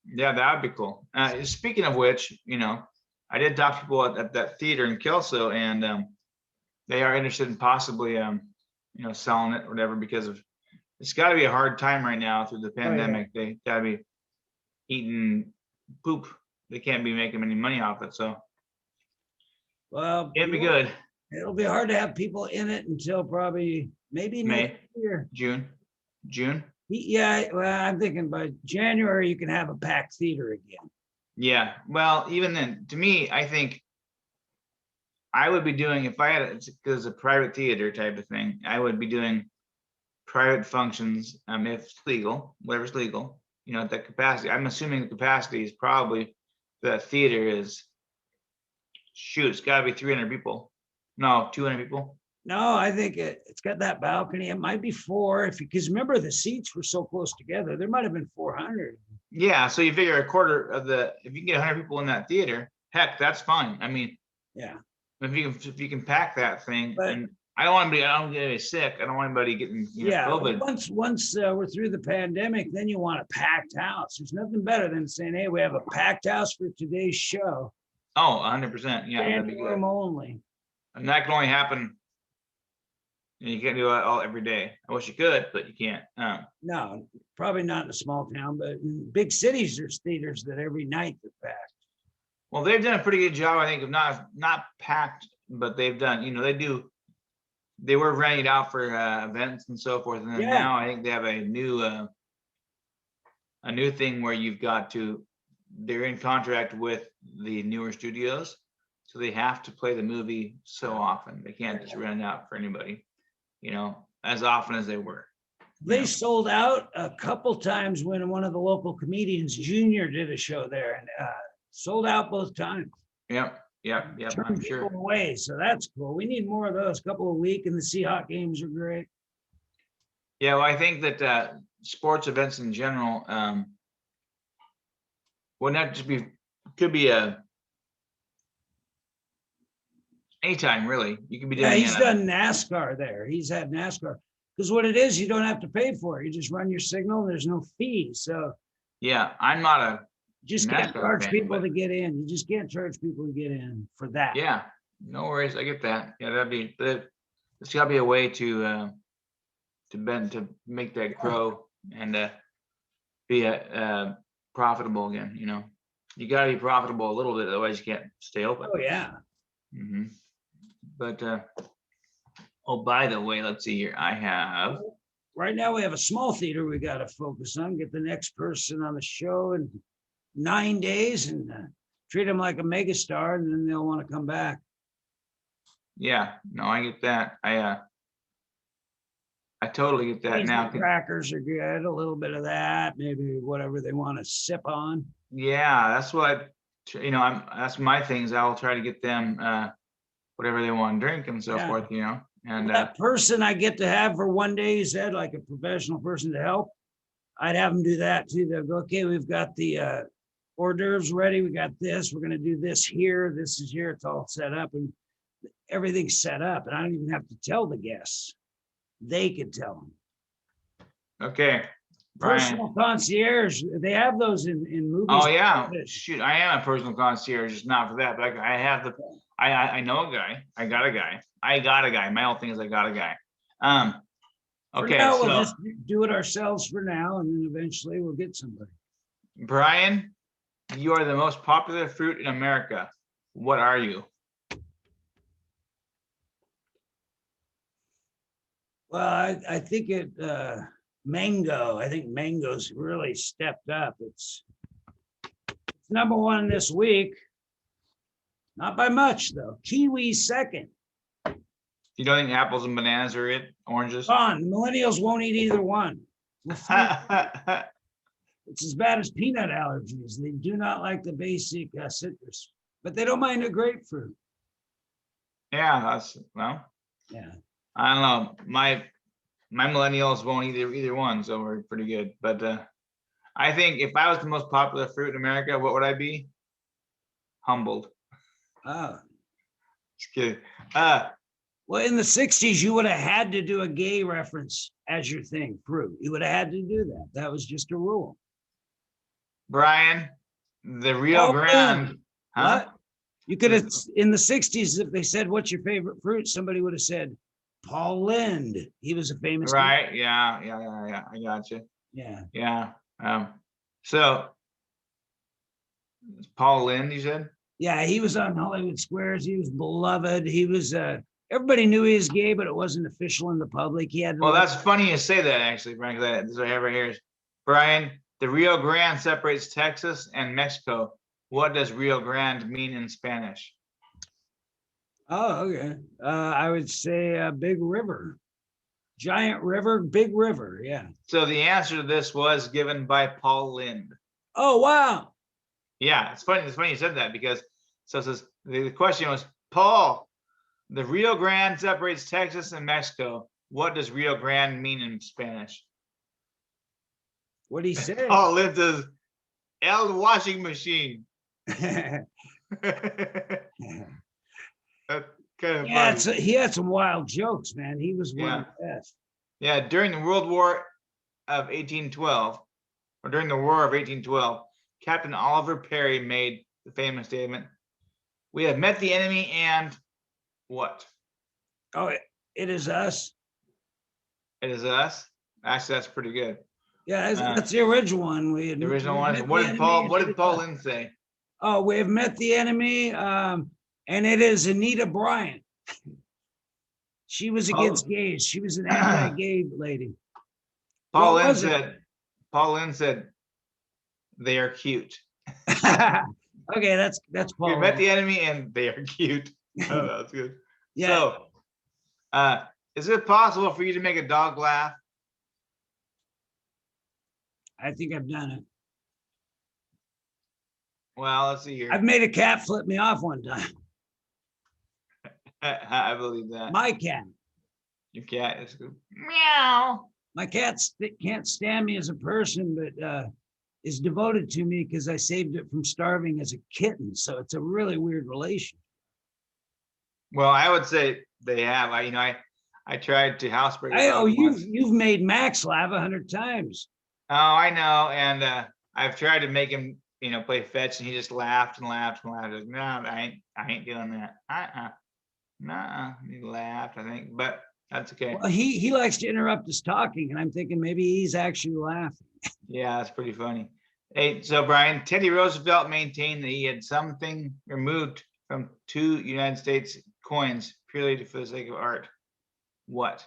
yeah, that'd be cool. Speaking of which, I did talk to people at that theater in Kelso, and they are interested in possibly, selling it or whatever, because of, it's got to be a hard time right now through the yeah. pandemic. They got to be eating poop. They can't be making any money off it, so Well, it'd be good. it'll be hard to have people in it until probably maybe May. next year. June. Yeah, well, I'm thinking by January you can have a packed theater again. Yeah, well, even then, to me, I think I would be doing, if I had because a private theater type of thing, I would be doing private functions, if it's legal, whatever's legal, at that capacity. I'm assuming the capacity is probably, the theater is, shoot, it's got to be 300 people. No, 200 people. No, I think it's got that balcony. It might be 4 because remember the seats were so close together. There might have been 400. Yeah, so you figure a quarter of if you can get 100 people in that theater, heck, that's fine. I mean, yeah, if you can pack that thing, but, and I don't want to get anybody sick. I don't want anybody getting COVID. Once we're through the pandemic, then you want a packed house. There's nothing better than saying, "Hey, we have a packed house for today's show." Oh, 100%. Yeah, that'd be Standing good. room only. And that can only happen. You can't do that all every day. I wish you could, but you can't. No, probably not in a small town, but in big cities, there's theaters that every night they're packed. Well, they've done a pretty good job, I think, of not packed, but they've done. They were renting it out for events and so forth, and then now I think they have a new thing where they're in contract with the newer studios, so they have to play the movie so often. They can't just rent it out for anybody, as often as they were. They sold out a couple times when one of the local comedians, Junior, did a show there, and sold out both times. Yep. Turned I'm sure. people away, so that's cool. We need more of those. A couple a week, and the Seahawks games are great. Yeah, well, I think that sports events in general, wouldn't have to be, could be anytime really. You could be doing. Yeah, he's done NASCAR there. He's had NASCAR. Because what it is, you don't have to pay for it. You just run your signal. There's no fee. So yeah, I'm not a. Just can't NASCAR charge fan, people to get in. You just can't charge people to get in for that. Yeah, no worries. I get that. Yeah, there's got to be a way to make that grow and be profitable again. You got to be profitable a little bit, otherwise you can't stay open. Oh yeah. Mm-hmm. But oh, by the way, let's see here. I have. Right now we have a small theater we got to focus on. Get the next person on the show in 9 days and treat them like a megastar, and then they'll want to come back. Yeah, no, I get that. I totally get that now. Crackers are good, a little bit of that, maybe whatever they want to sip on. Yeah, that's what, that's my things. I'll try to get them whatever they want to drink and so forth, and that person I get to have for one day, you said, like a professional person to help, I'd have them do that too. They'll go, okay, we've got the hors d'oeuvres ready. We got this. We're going to do this here. This is here. It's all set up and everything's set up. And I don't even have to tell the guests. They can tell them. Okay. Personal concierge. They have those in movies. Oh yeah. Shoot, I am a personal concierge, just not for that. But I have I know a guy. I got a guy. My whole thing is I got a guy. Okay. Now, so we'll just do it ourselves for now, and then eventually we'll get somebody. Brian, you are the most popular fruit in America. What are you? Well, I think mango. I think mango's really stepped up. It's number one this week. Not by much, though. Kiwi's second. You don't think apples and bananas are it? Oranges? Gone. Millennials won't eat either one. It's as bad as peanut allergies. They do not like the basic citrus, but they don't mind a grapefruit. Yeah, Yeah. I don't know. My millennials won't eat either one, so we're pretty good. But I think if I was the most popular fruit in America, what would I be? Humbled. Oh. Just kidding. Well, in the 60s, you would have had to do a gay reference as your thing, fruit. You would have had to do that. That was just a rule. Brian, the Rio Grande. Huh? What? You could have, in the 60s, if they said, what's your favorite fruit? Somebody would have said, Paul Lind. He was a famous. Right. Man. Yeah. I got you. Yeah. Yeah. So Paul Lind, you said? Yeah, he was on Hollywood Squares. He was beloved. He was, everybody knew he was gay, but it wasn't official in the public. He had. Well, that's funny you say that, actually, Frank. This is what I have right here. Brian, the Rio Grande separates Texas and Mexico. What does Rio Grande mean in Spanish? Oh, okay. I would say big river. Giant river, big river. Yeah. So the answer to this was given by Paul Lind. Oh, wow. Yeah, it's funny. It's funny you said that because so it says the question was, Paul, the Rio Grande separates Texas and Mexico. What does Rio Grande mean in Spanish? What did he say? Paul Lind says, El washing machine. That's kind of funny. He had some wild jokes, man. He was one of the best. Yeah, during the World War of 1812, or during the War of 1812, Captain Oliver Perry made the famous statement, "We have met the enemy and what?" Oh, it is us. It is us. Actually, that's pretty good. Yeah, that's the original one. The original one. What did Paul Lind say? Oh, we have met the enemy, and it is Anita Bryant. She was against gays. She was an anti-gay lady. Paul Lind said, they are cute. Okay, that's Paul. We met the enemy and they are cute. Oh, that's good. Yeah. So, is it possible for you to make a dog laugh? I think I've done it. Well, let's see here. I've made a cat flip me off one time. I believe that. My cat. Your cat is good. Meow. My cat can't stand me as a person, but is devoted to me because I saved it from starving as a kitten. So it's a really weird relation. Well, I would say they have. I tried to housebreak. You've made Max laugh 100 times. Oh, I know, and I've tried to make him, play fetch, and he just laughed and laughed and laughed. Like, no, I ain't doing that. Nah, he laughed, I think, but that's okay. Well, he likes to interrupt us talking, and I'm thinking maybe he's actually laughing. Yeah, that's pretty funny. Hey, so Brian, Teddy Roosevelt maintained that he had something removed from 2 United States coins purely for the sake of art. What?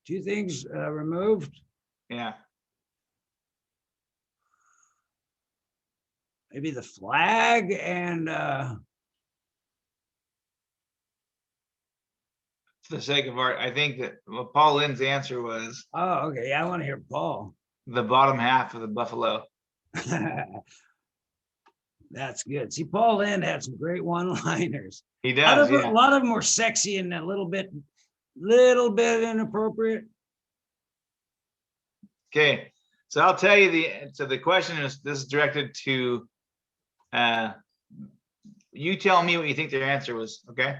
2 things removed? Yeah. Maybe the flag and for the sake of art, I think that Paul Lynn's answer was Oh, okay. Yeah, I want to hear Paul. the bottom half of the buffalo. That's good. See, Paul Lynn had some great one-liners. He A lot does, of them, a yeah. lot of them were sexy and a little bit inappropriate. Okay, so I'll tell you the question is, this is directed to, you tell me what you think their answer was, okay?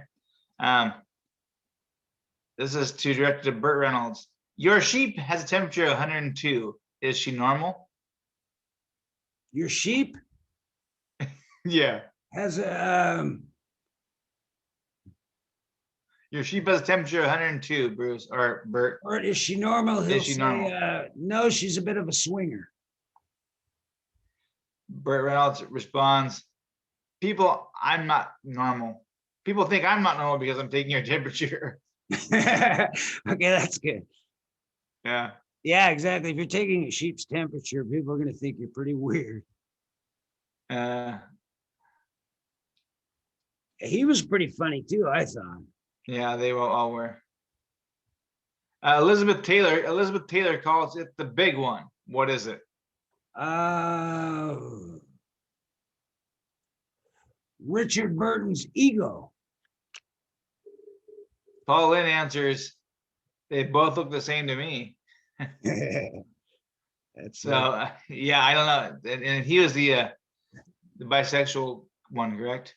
This is directed to Burt Reynolds. Your sheep has a temperature of 102. Is she normal? Your sheep Yeah. has a Your sheep has a temperature of 102, Bruce or Bert. or is she normal? He'll she say, normal? No, she's a bit of a swinger. Burt Reynolds responds, I'm not normal. People think I'm not normal because I'm taking your temperature. Okay, that's good. Yeah. Yeah, exactly. If you're taking a sheep's temperature, people are going to think you're pretty weird. He was pretty funny too, I thought. Yeah, they all were. Elizabeth Taylor calls it the big one. What is it? Richard Burton's ego. Paul Lynn answers, they both look the same to me. That's So yeah, I don't know. And he was the bisexual one, correct?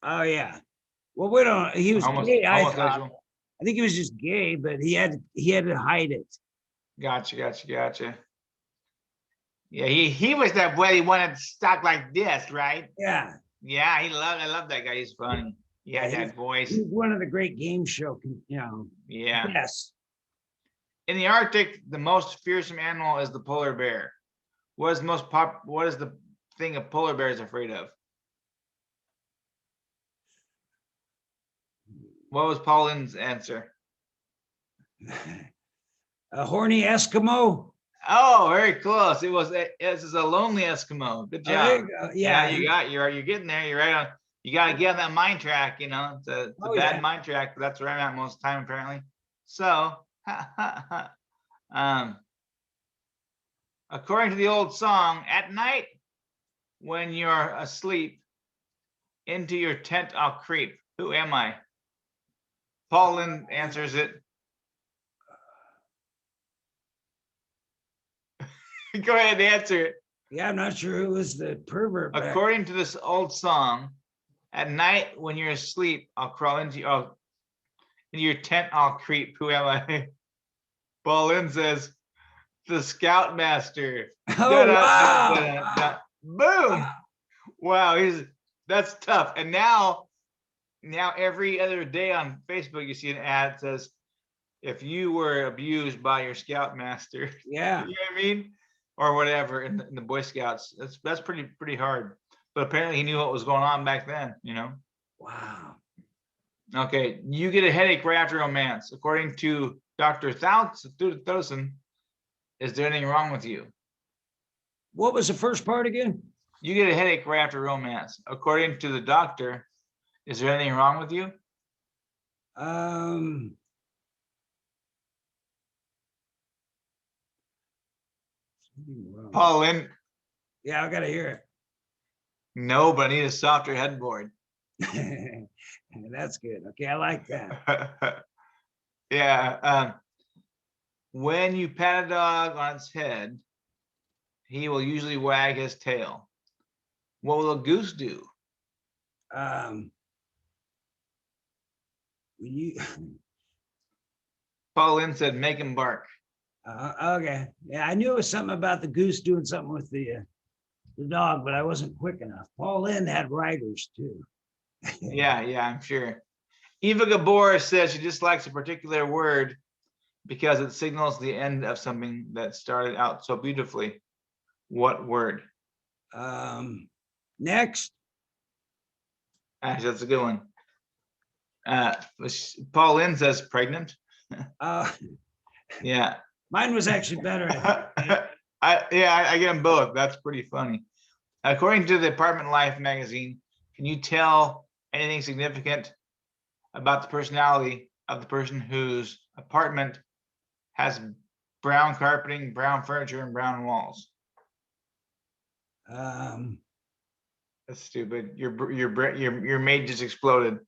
Oh yeah. Well, we don't. He was gay. I homosexual. think he was just gay, but he had to hide it. Gotcha. Yeah, he was that boy. He wanted to talk like this, right? Yeah. Yeah, I love that guy. He's funny. He had that voice. He's one of the great game show, Yeah. Yes. In the Arctic, the most fearsome animal is the polar bear. What is the thing a polar bear is afraid of? What was Paul Lynn's answer? A horny Eskimo. Oh, very close. This is a lonely Eskimo. Good job. Yeah, you're getting there. You're right on. You got to get on that mind track. It's a bad mind track, but that's where I'm at most of the time apparently. So, according to the old song, at night when you're asleep, into your tent I'll creep. Who am I? Paul Lynn answers it. Go ahead and answer it. Yeah, I'm not sure who was the pervert. According to this old song, at night when you're asleep, I'll crawl into your tent, I'll creep. Who am I? Paul Lynn says, the Scoutmaster. Oh, wow. Boom. Wow, that's tough. And now every other day on Facebook, you see an ad that says, if you were abused by your Scoutmaster. Yeah. You know what I mean? Or whatever in the Boy Scouts. That's pretty hard. But apparently he knew what was going on back then, Wow. Okay, you get a headache right after romance. According to Dr. Thousand, is there anything wrong with you? What was the first part again? You get a headache right after romance. According to the doctor, is there anything wrong with you? Paul Lynn. Yeah, I gotta hear it. No, but I need a softer headboard. That's good. Okay, I like that. Yeah. When you pat a dog on its head, he will usually wag his tail. What will a goose do? Paul Lynn said, make him bark. Okay. Yeah, I knew it was something about the goose doing something with the dog, but I wasn't quick enough. Paul Lynn had riders too. Yeah, I'm sure. Eva Gabor says she dislikes a particular word because it signals the end of something that started out so beautifully. What word? Next. Actually, that's a good one. Paul Lynn says pregnant. Yeah. Mine was actually better. I get them both. That's pretty funny. According to the Apartment Life magazine, can you tell anything significant about the personality of the person whose apartment has brown carpeting, brown furniture, and brown walls? That's stupid. Your maid just exploded.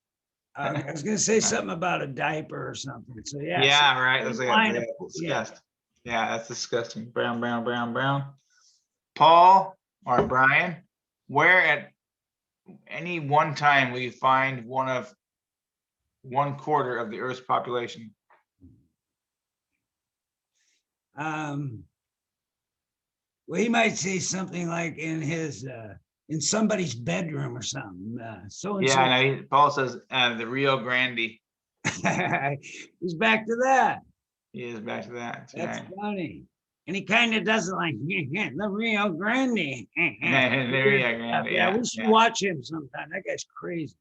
I was gonna say something about a diaper or something, so yeah. Yeah, right. That's like, Line yeah, of- yeah. disgust. Yeah, that's disgusting. Brown, brown, brown, brown. Paul or Brian, where at any one time will you find one quarter of the Earth's population? Well, he might say something like in in somebody's bedroom or something. So and so. Yeah, no, Paul says the Rio Grande. He's back to that. He is back to that. That's Right. funny. And he kind of does it like the Rio Grande. The Rio Grande. Yeah, we should watch him sometime. That guy's crazy.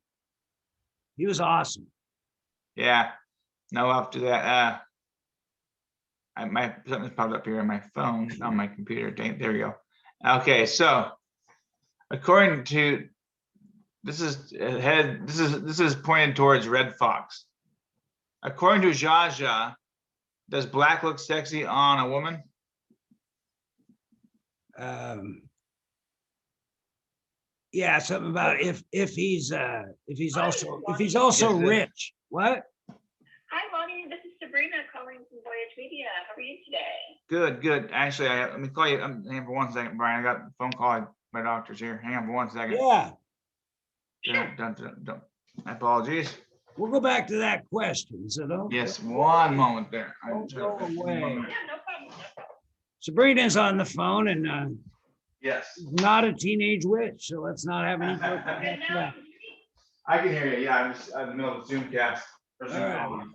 He was awesome. Yeah. No, after that, something's popped up here on my phone, on my computer. There we go. Okay, so according to this is pointed towards Red Fox. According to Zsa Zsa, does black look sexy on a woman? Yeah, something about if he's also rich. What? Hi, Lonnie. This is Sabrina calling from Voyage Media. How are you today? Good. Actually, let me call you. Hang on for 1 second, Brian. I got a phone call. My doctor's here. Hang on for 1 second. Yeah. Don't. Apologies. We'll go back to that question. So don't. Yes, one moment there. Don't go away. Yeah, no problem. Sabrina's on the phone and Yes. not a teenage witch, so let's not have any. Good now. I can hear you. Yeah, I'm just in the middle of a Zoom cast. All right.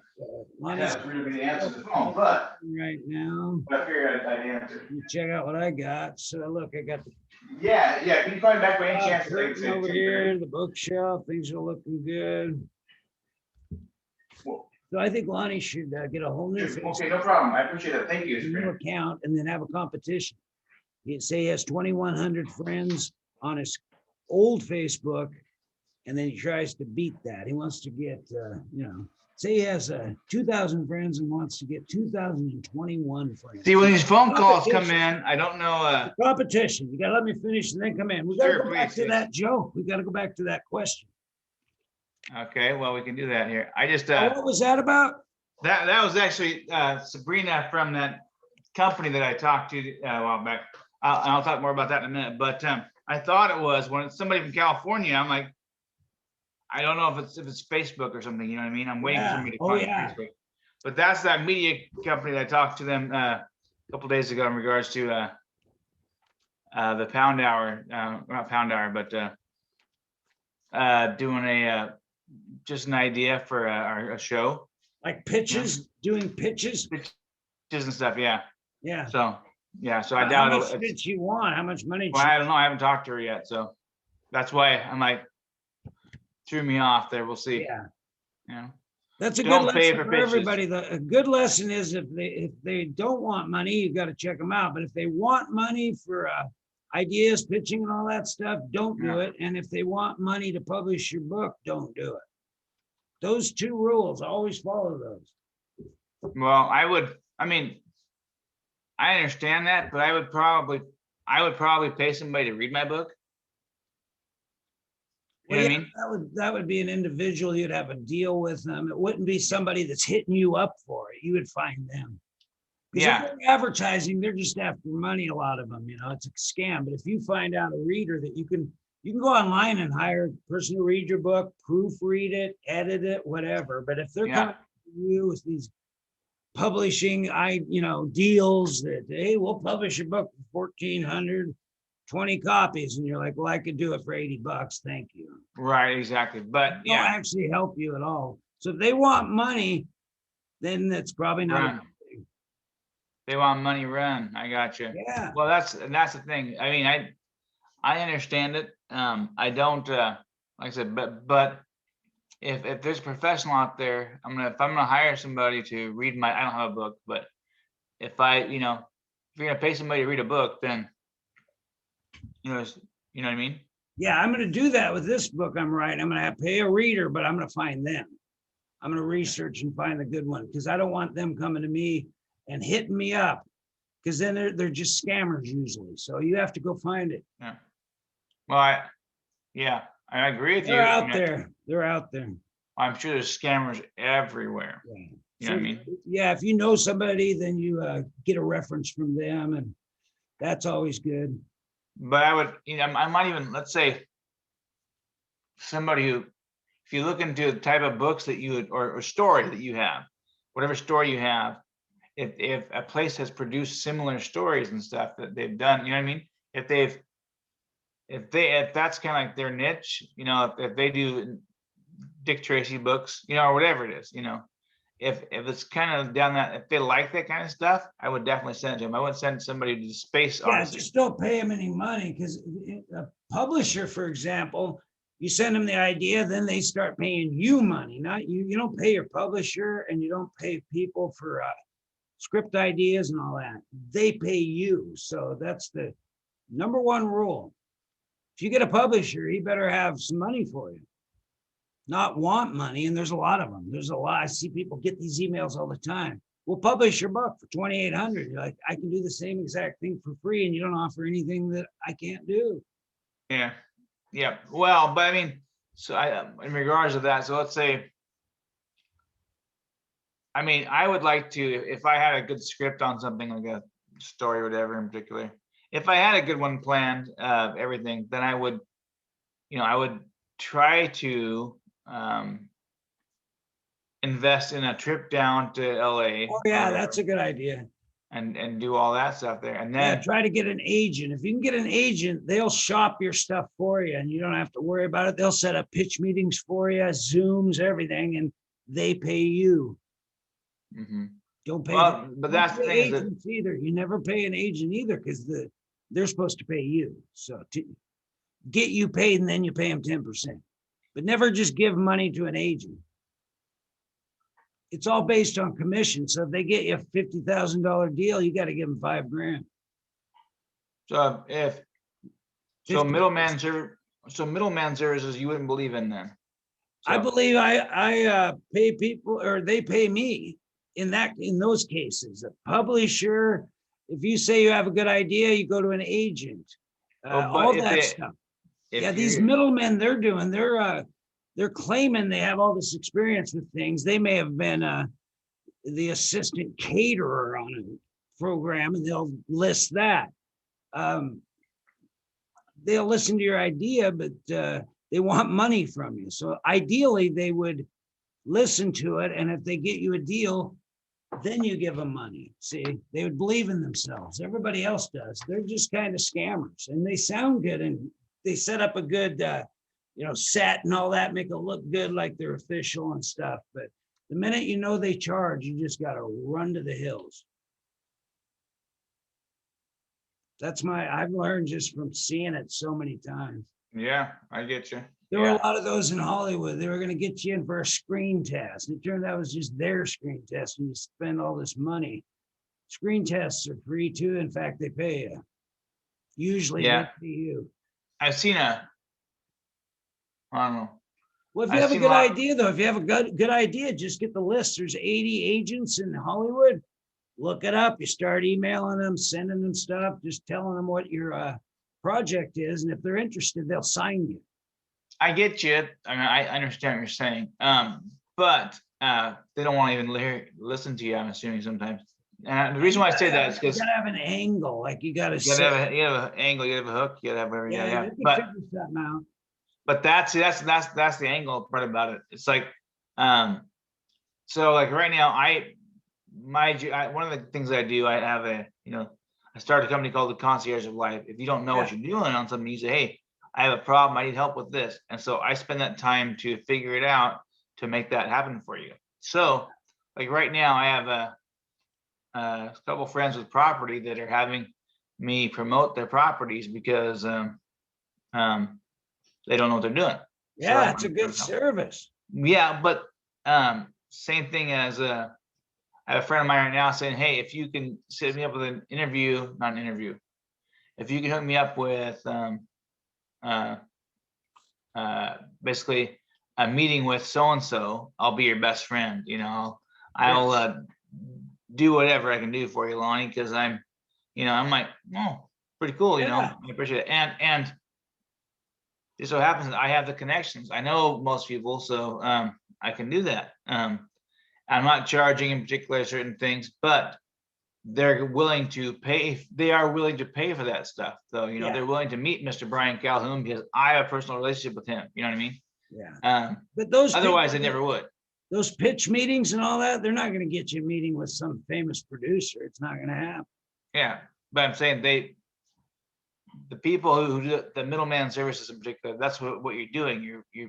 That's really the answer to the phone, but Right now, I figured I'd answer. let me check out what I got. So look, I got the Yeah. Can you call me back by any chance? curtain over here, the bookshelf. Things are looking good. Well- So I think Lonnie should get a whole new Okay, no problem. I appreciate that. Thank you. new account and then have a competition. He'd say he has 2,100 friends on his old Facebook, and then he tries to beat that. He wants to get, say he has 2,000 friends and wants to get 2,021 friends. See, when these phone calls come in, I don't know. Competition. You gotta let me finish and then come in. We gotta Sure, go back please, to that joke. We gotta go back to that question. Okay, well, we can do that here. I just What was that about? that was actually Sabrina from that company that I talked to a while back. I'll talk more about that in a minute. But I thought it was when it's somebody from California. I'm like, I don't know if it's Facebook or something. You know what I mean? I'm waiting for somebody to find Facebook. But that's that media company that I talked to them a couple days ago in regards to the Pound Hour, not Pound Hour, but doing just an idea for a show. Like pitches, doing pitches? Pitches and stuff, yeah. Yeah. So I How doubt much it. did you want? How much money? Well, I don't know. I haven't talked to her yet, so that's why I'm like, threw me off there. We'll see. Yeah. You know? That's a Don't good pay lesson for for pitches. everybody. A good lesson is if they don't want money, you got to check them out. But if they want money for ideas, pitching and all that stuff, don't do Yeah. it. And if they want money to publish your book, don't do it. Those two rules, always follow those. Well, I mean, I understand that, but I would probably pay somebody to read my book. You know what I mean? That would be an individual. You'd have a deal with them. It wouldn't be somebody that's hitting you up for it. You would find them. 'Cause if Yeah. they're advertising, they're just after money, a lot of them, it's a scam. But if you find out a reader that you can go online and hire a person to read your book, proofread it, edit it, whatever. But if they're Yeah. coming to you with these publishing, deals that, hey, we'll publish a book for 1,400, 20 copies. And you're like, well, I could do it for $80. Thank you. Right, exactly. But Don't yeah, actually help you at all. So if they want money, then that's probably not. Run. They want money run. I got you. Yeah. Well, that's the thing. I mean, I understand it. I don't like I said, but if there's a professional out there, if I'm gonna hire somebody to read I don't have a book, but if if you're gonna pay somebody to read a book, then you know what I mean? Yeah, I'm going to do that with this book I'm writing. I'm going to pay a reader, but I'm going to find them. I'm gonna research and find a good one, because I don't want them coming to me and hitting me up. Because then they're just scammers usually. So you have to go find it. Yeah. Well, yeah, I agree with you. They're out there. They're out there. I'm sure there's scammers everywhere. Yeah. You know what I mean? Yeah, if you know somebody, then you get a reference from them, and that's always good. But I would, I might even, let's say, somebody who, if you look into the type of books that you would, or story that you have, whatever story you have, if a place has produced similar stories and stuff that they've done, you know what I mean? If that's kind of like their niche, if they do Dick Tracy books, or whatever it is, if it's kind of down that, if they like that kind of stuff, I would definitely send it to them. I wouldn't send somebody to Space Yeah, Odyssey. just don't pay them any money, because a publisher, for example, you send them the idea, then they start paying you money, not you. You don't pay your publisher, and you don't pay people for script ideas and all that. They pay you. So that's the number one rule. If you get a publisher, he better have some money for you, not want money. And there's a lot of them. There's a lot. I see people get these emails all the time. We'll publish your book for $2,800. You're like, I can do the same exact thing for free, and you don't offer anything that I can't do. Yeah. Yeah. Well, but I mean, so in regards to that, so let's say, I mean, I would like to, if I had a good script on something like a story or whatever in particular, if I had a good one planned, everything, then I would try to invest in a trip down to LA. Oh yeah, that's a good idea. And do all that stuff there. And Yeah, then try to get an agent. If you can get an agent, they'll shop your stuff for you, and you don't have to worry about it. They'll set up pitch meetings for you, Zooms, everything, and they pay you. Don't pay. Well, but that's the don't pay thing is that, agents either. You never pay an agent either, because they're supposed to pay you. So to get you paid, and then you pay them 10%. But never just give money to an agent. It's all based on commission. So if they get you a $50,000 deal, you got to give them $5,000. so so 50. middleman services you wouldn't believe in then. I So, believe I pay people, or they pay me in those cases. A publisher, if you say you have a good idea, you go to an agent. but All if that they- stuff. if Yeah, these you- middlemen, they're claiming they have all this experience with things. They may have been the assistant caterer on a program, and they'll list that. They'll listen to your idea, but they want money from you. So ideally, they would listen to it, and if they get you a deal, then you give them money. See, they would believe in themselves. Everybody else does. They're just kind of scammers, and they sound good, and they set up a good, set and all that, make it look good, like they're official and stuff. But the minute you know they charge, you just got to run to the hills. I've learned just from seeing it so many times. Yeah, I get you. There were Yeah. a lot of those in Hollywood. They were going to get you in for a screen test. It turned out it was just their screen test, and you spend all this money. Screen tests are free too. In fact, they pay you. Usually Yeah. they pay you. I've seen I don't know. Well, if you I've have a seen good a lot- idea, though, if you have a good idea, just get the list. There's 80 agents in Hollywood. Look it up. You start emailing them, sending them stuff, just telling them what your project is. And if they're interested, they'll sign you. I get you. I mean, I understand what you're saying. But they don't want to even listen to you, I'm assuming sometimes. And the reason why I say that is You because gotta have an angle. Like you gotta you gotta have an angle, you gotta have a hook, you gotta have whatever. Yeah. you can But figure something out. but that's the angle part about it. It's like, so like right now, one of the things that I do, I have I started a company called the Concierge of Life. If you don't know what you're doing on something, you say, hey, I have a problem, I need help with this. And so I spend that time to figure it out to make that happen for you. So like right now, I have a couple friends with property that are having me promote their properties because they don't know what they're doing. Yeah, it's a good service. Yeah, but same thing as I have a friend of mine right now saying, hey, if you can set me up with an interview, not an interview, if you can hook me up with basically a meeting with so-and-so, I'll be your best friend, you know, I'll do whatever I can do for you, Lonnie, because I'm like, oh, pretty cool, you know, Yeah. I appreciate it. And it so happens that I have the connections. I know most people, so I can do that. I'm not charging in particular certain things, but they're willing to pay. They are willing to pay for that stuff, though. You know, Yeah. they're willing to meet Mr. Brian Calhoun because I have a personal relationship with him. You know what I mean? Yeah. But those Otherwise, they people, never would. those pitch meetings and all that, they're not going to get you a meeting with some famous producer. It's not going to happen. Yeah, but I'm saying the people who do the middleman services in particular, that's what you're doing. You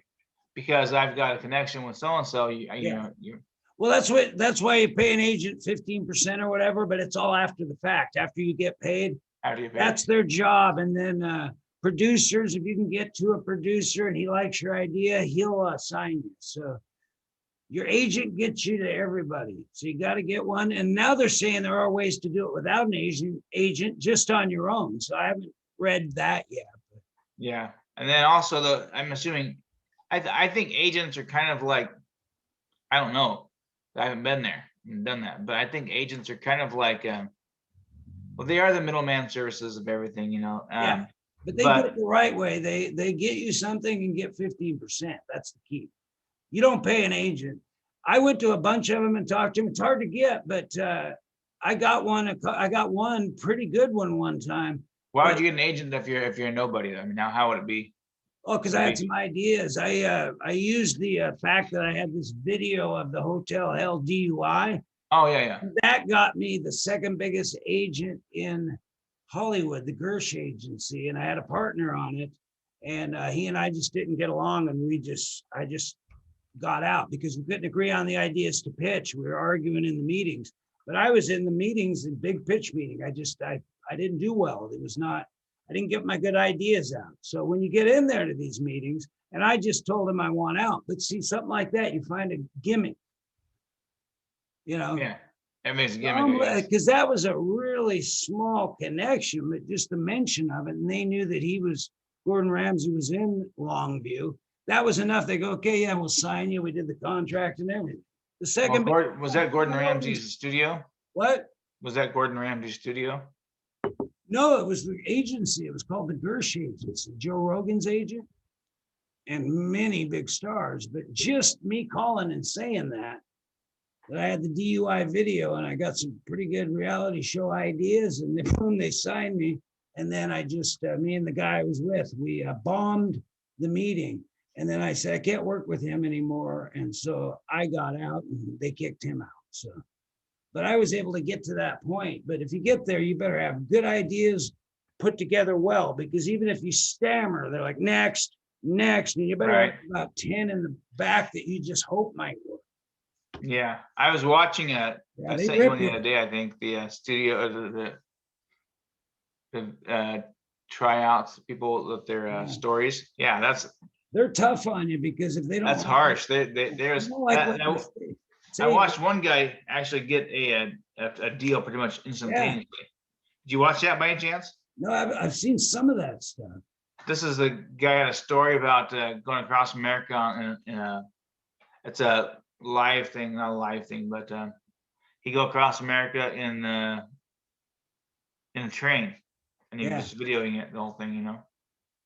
because I've got a connection with so and so. You know, you. Well, that's why you pay an agent 15% or whatever, but it's all after the fact. After you get paid, that's their job. And then producers, if you can get to a producer and he likes your idea, he'll assign you. So your agent gets you to everybody. So you got to get one. And now they're saying there are ways to do it without an agent just on your own. So I haven't read that yet. Yeah. And then also I'm assuming, I think agents are kind of like, I don't know. I haven't been there and done that, but I think agents are kind of like, well, they are the middleman services of everything, you know. Yeah, but they do it the right way. They get you something and get 15%. That's the key. You don't pay an agent. I went to a bunch of them and talked to them. It's hard to get, but I got one. I got one pretty good one time. Why would you get an agent if you're a nobody? I mean, now how would it be? Oh, because I had some ideas. I used the fact that I had this video of the Hotel Hell DUI. Oh, yeah. That got me the second biggest agent in Hollywood, the Gersh Agency, and I had a partner on it. And he and I just didn't get along, and I just got out because we couldn't agree on the ideas to pitch. We were arguing in the meetings, but I was in the meetings, the big pitch meeting. I didn't do well. I didn't get my good ideas out. So when you get in there to these meetings, and I just told him I want out, but see, something like that, you find a gimmick, you know? Yeah, it makes a gimmick. Because that was a really small connection, but just the mention of it, and they knew that Gordon Ramsay was in Longview. That was enough. They go, okay, yeah, we'll sign you. We did the contract and everything. The second. Was that Gordon Ramsay's studio? What? Was that Gordon Ramsay's studio? No, it was the agency. It was called the Gersh Agency, Joe Rogan's agent, and many big stars. But just me calling and saying that I had the DUI video and I got some pretty good reality show ideas, and then boom, they signed me. And then I just, me and the guy I was with, we bombed the meeting. And then I said, I can't work with him anymore. And so I got out and they kicked him out. So, but I was able to get to that point. But if you get there, you better have good ideas put together well, because even if you stammer, they're like, next, and you better have about 10 in the back that you just hope might work. Yeah, I was watching I sent you one the other day, I think, the studio, the tryouts, people with their stories. Yeah, they're tough on you because if they don't. That's harsh. There's. I watched one guy actually get a deal pretty much instantaneously. Yeah. Did you watch that by any chance? No, I've seen some of that stuff. This is a guy had a story about going across America it's a live thing, not a live thing, but he go across America in a train, and he was just videoing it, the whole thing, you know.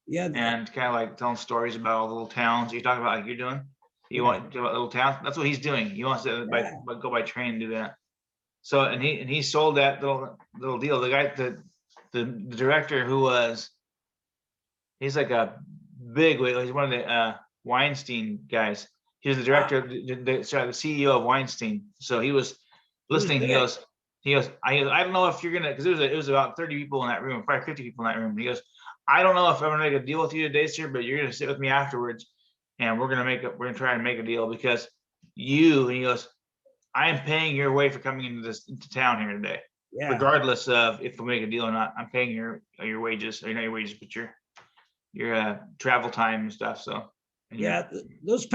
Yeah. And kind of like telling stories about all the little towns you talk about, like you're doing. You want to do little towns? That's what he's doing. He wants to go by train and do that. So and he sold that little deal. The guy, the director who was, he's like a big, he's one of the Weinstein guys. He was the director, the CEO of Weinstein. So he was listening. He goes, I don't know if you're gonna, because it was about 30 people in that room, probably 50 people in that room. And he goes, I don't know if I'm gonna make a deal with you today, sir, but you're gonna sit with me afterwards, and we're gonna try and make a deal because you. And he goes, I am paying your way for coming into town here today, regardless of if we make a deal or not. I'm paying your wages, or not your wages, but your travel time and stuff. So those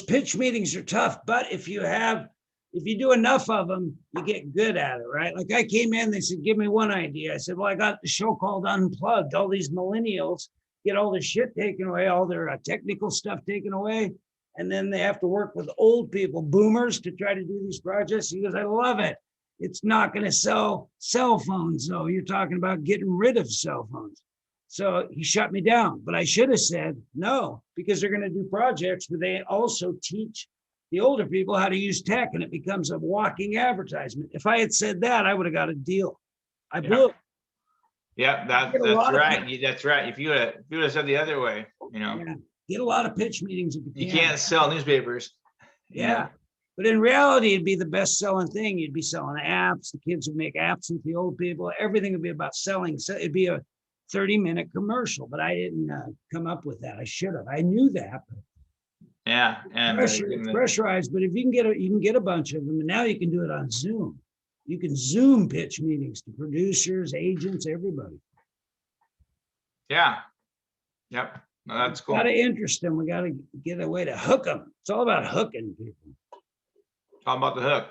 pitch meetings are tough, but if you do enough of them, you get good at it, right? Like I came in, they said, give me one idea. I said, well, I got the show called Unplugged. All these millennials get all their shit taken away, all their technical stuff taken away. And then they have to work with old people, boomers, to try to do these projects. He goes, I love it. It's not going to sell cell phones, though. You're talking about getting rid of cell phones. So he shut me down. But I should have said no, because they're going to do projects where they also teach the older people how to use tech, and it becomes a walking advertisement. If I had said that, I would have got a deal. I blew it. Yeah, that's right. That's right. If you would have said the other way, Yeah. Get a lot of pitch meetings if you can't sell newspapers. Yeah. But in reality, it'd be the best selling thing. You'd be selling apps. The kids would make apps with the old people. Everything would be about selling. So it'd be a 30-minute commercial, but I didn't come up with that. I should have. I knew that. Yeah. And it's pressurized, but if you can get a bunch of them, and now you can do it on Zoom. You can Zoom pitch meetings to producers, agents, everybody. Yeah. Yep. No, that's cool. Got to interest them. We got to get a way to hook them. It's all about hooking people. Talk about the hook.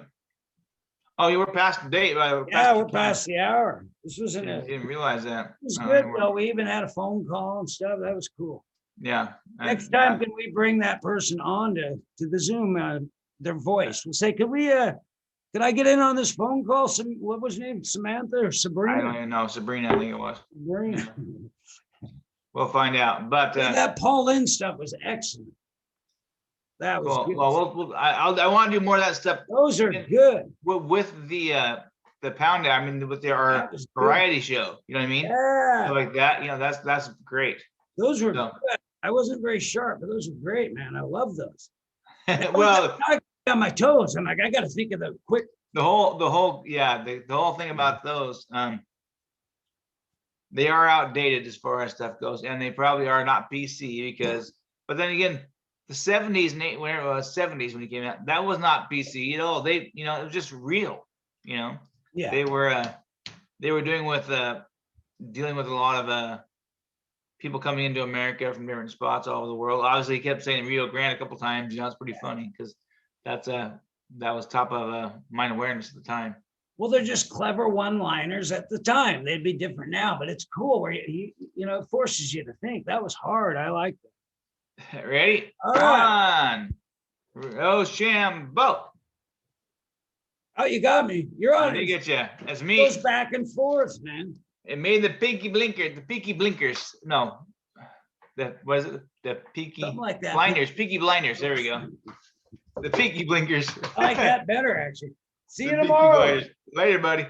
Oh, you were past the date, right? We're past the hour. This wasn't I didn't realize that. It was good though. We even had a phone call and stuff. That was cool. Yeah. Next time, can we bring that person on to the Zoom, their voice? We'll say, could I get in on this phone call? What was her name? Samantha or Sabrina? I don't even know. Sabrina, I think it was. Sabrina. We'll find out. But that Paul Lynn stuff was excellent. That was good. Well, I want to do more of that stuff. Those are good. With the Pound. I mean, with our variety show. You know what I mean? Yeah. So like that. That's great. Those were good. I wasn't very sharp, but those were great, man. I love those. Well, I got my toes. I'm like, I got to think of the quick. The whole thing about those. They are outdated as far as stuff goes, and they probably are not PC but then again, the 70s, when it was 70s when it came out, that was not PC at all. It was just real, Yeah. They were dealing with a lot of people coming into America from different spots all over the world. Obviously, he kept saying Rio Grande a couple times. It's pretty funny because that was top of mind awareness at the time. Well, they're just clever one-liners at the time. They'd be different now, but it's cool where it forces you to think. That was hard. I like that. Ready? All right. On. Rochambeau. Oh, you got me. You're on. Let me get you. That's me. It goes back and forth, man. It made the Peaky Blinkers. No. The Peaky like that. Blinders. Peaky Blinders. There we go. The Peaky Blinkers. I like that better, actually. See you tomorrow. Later, buddy.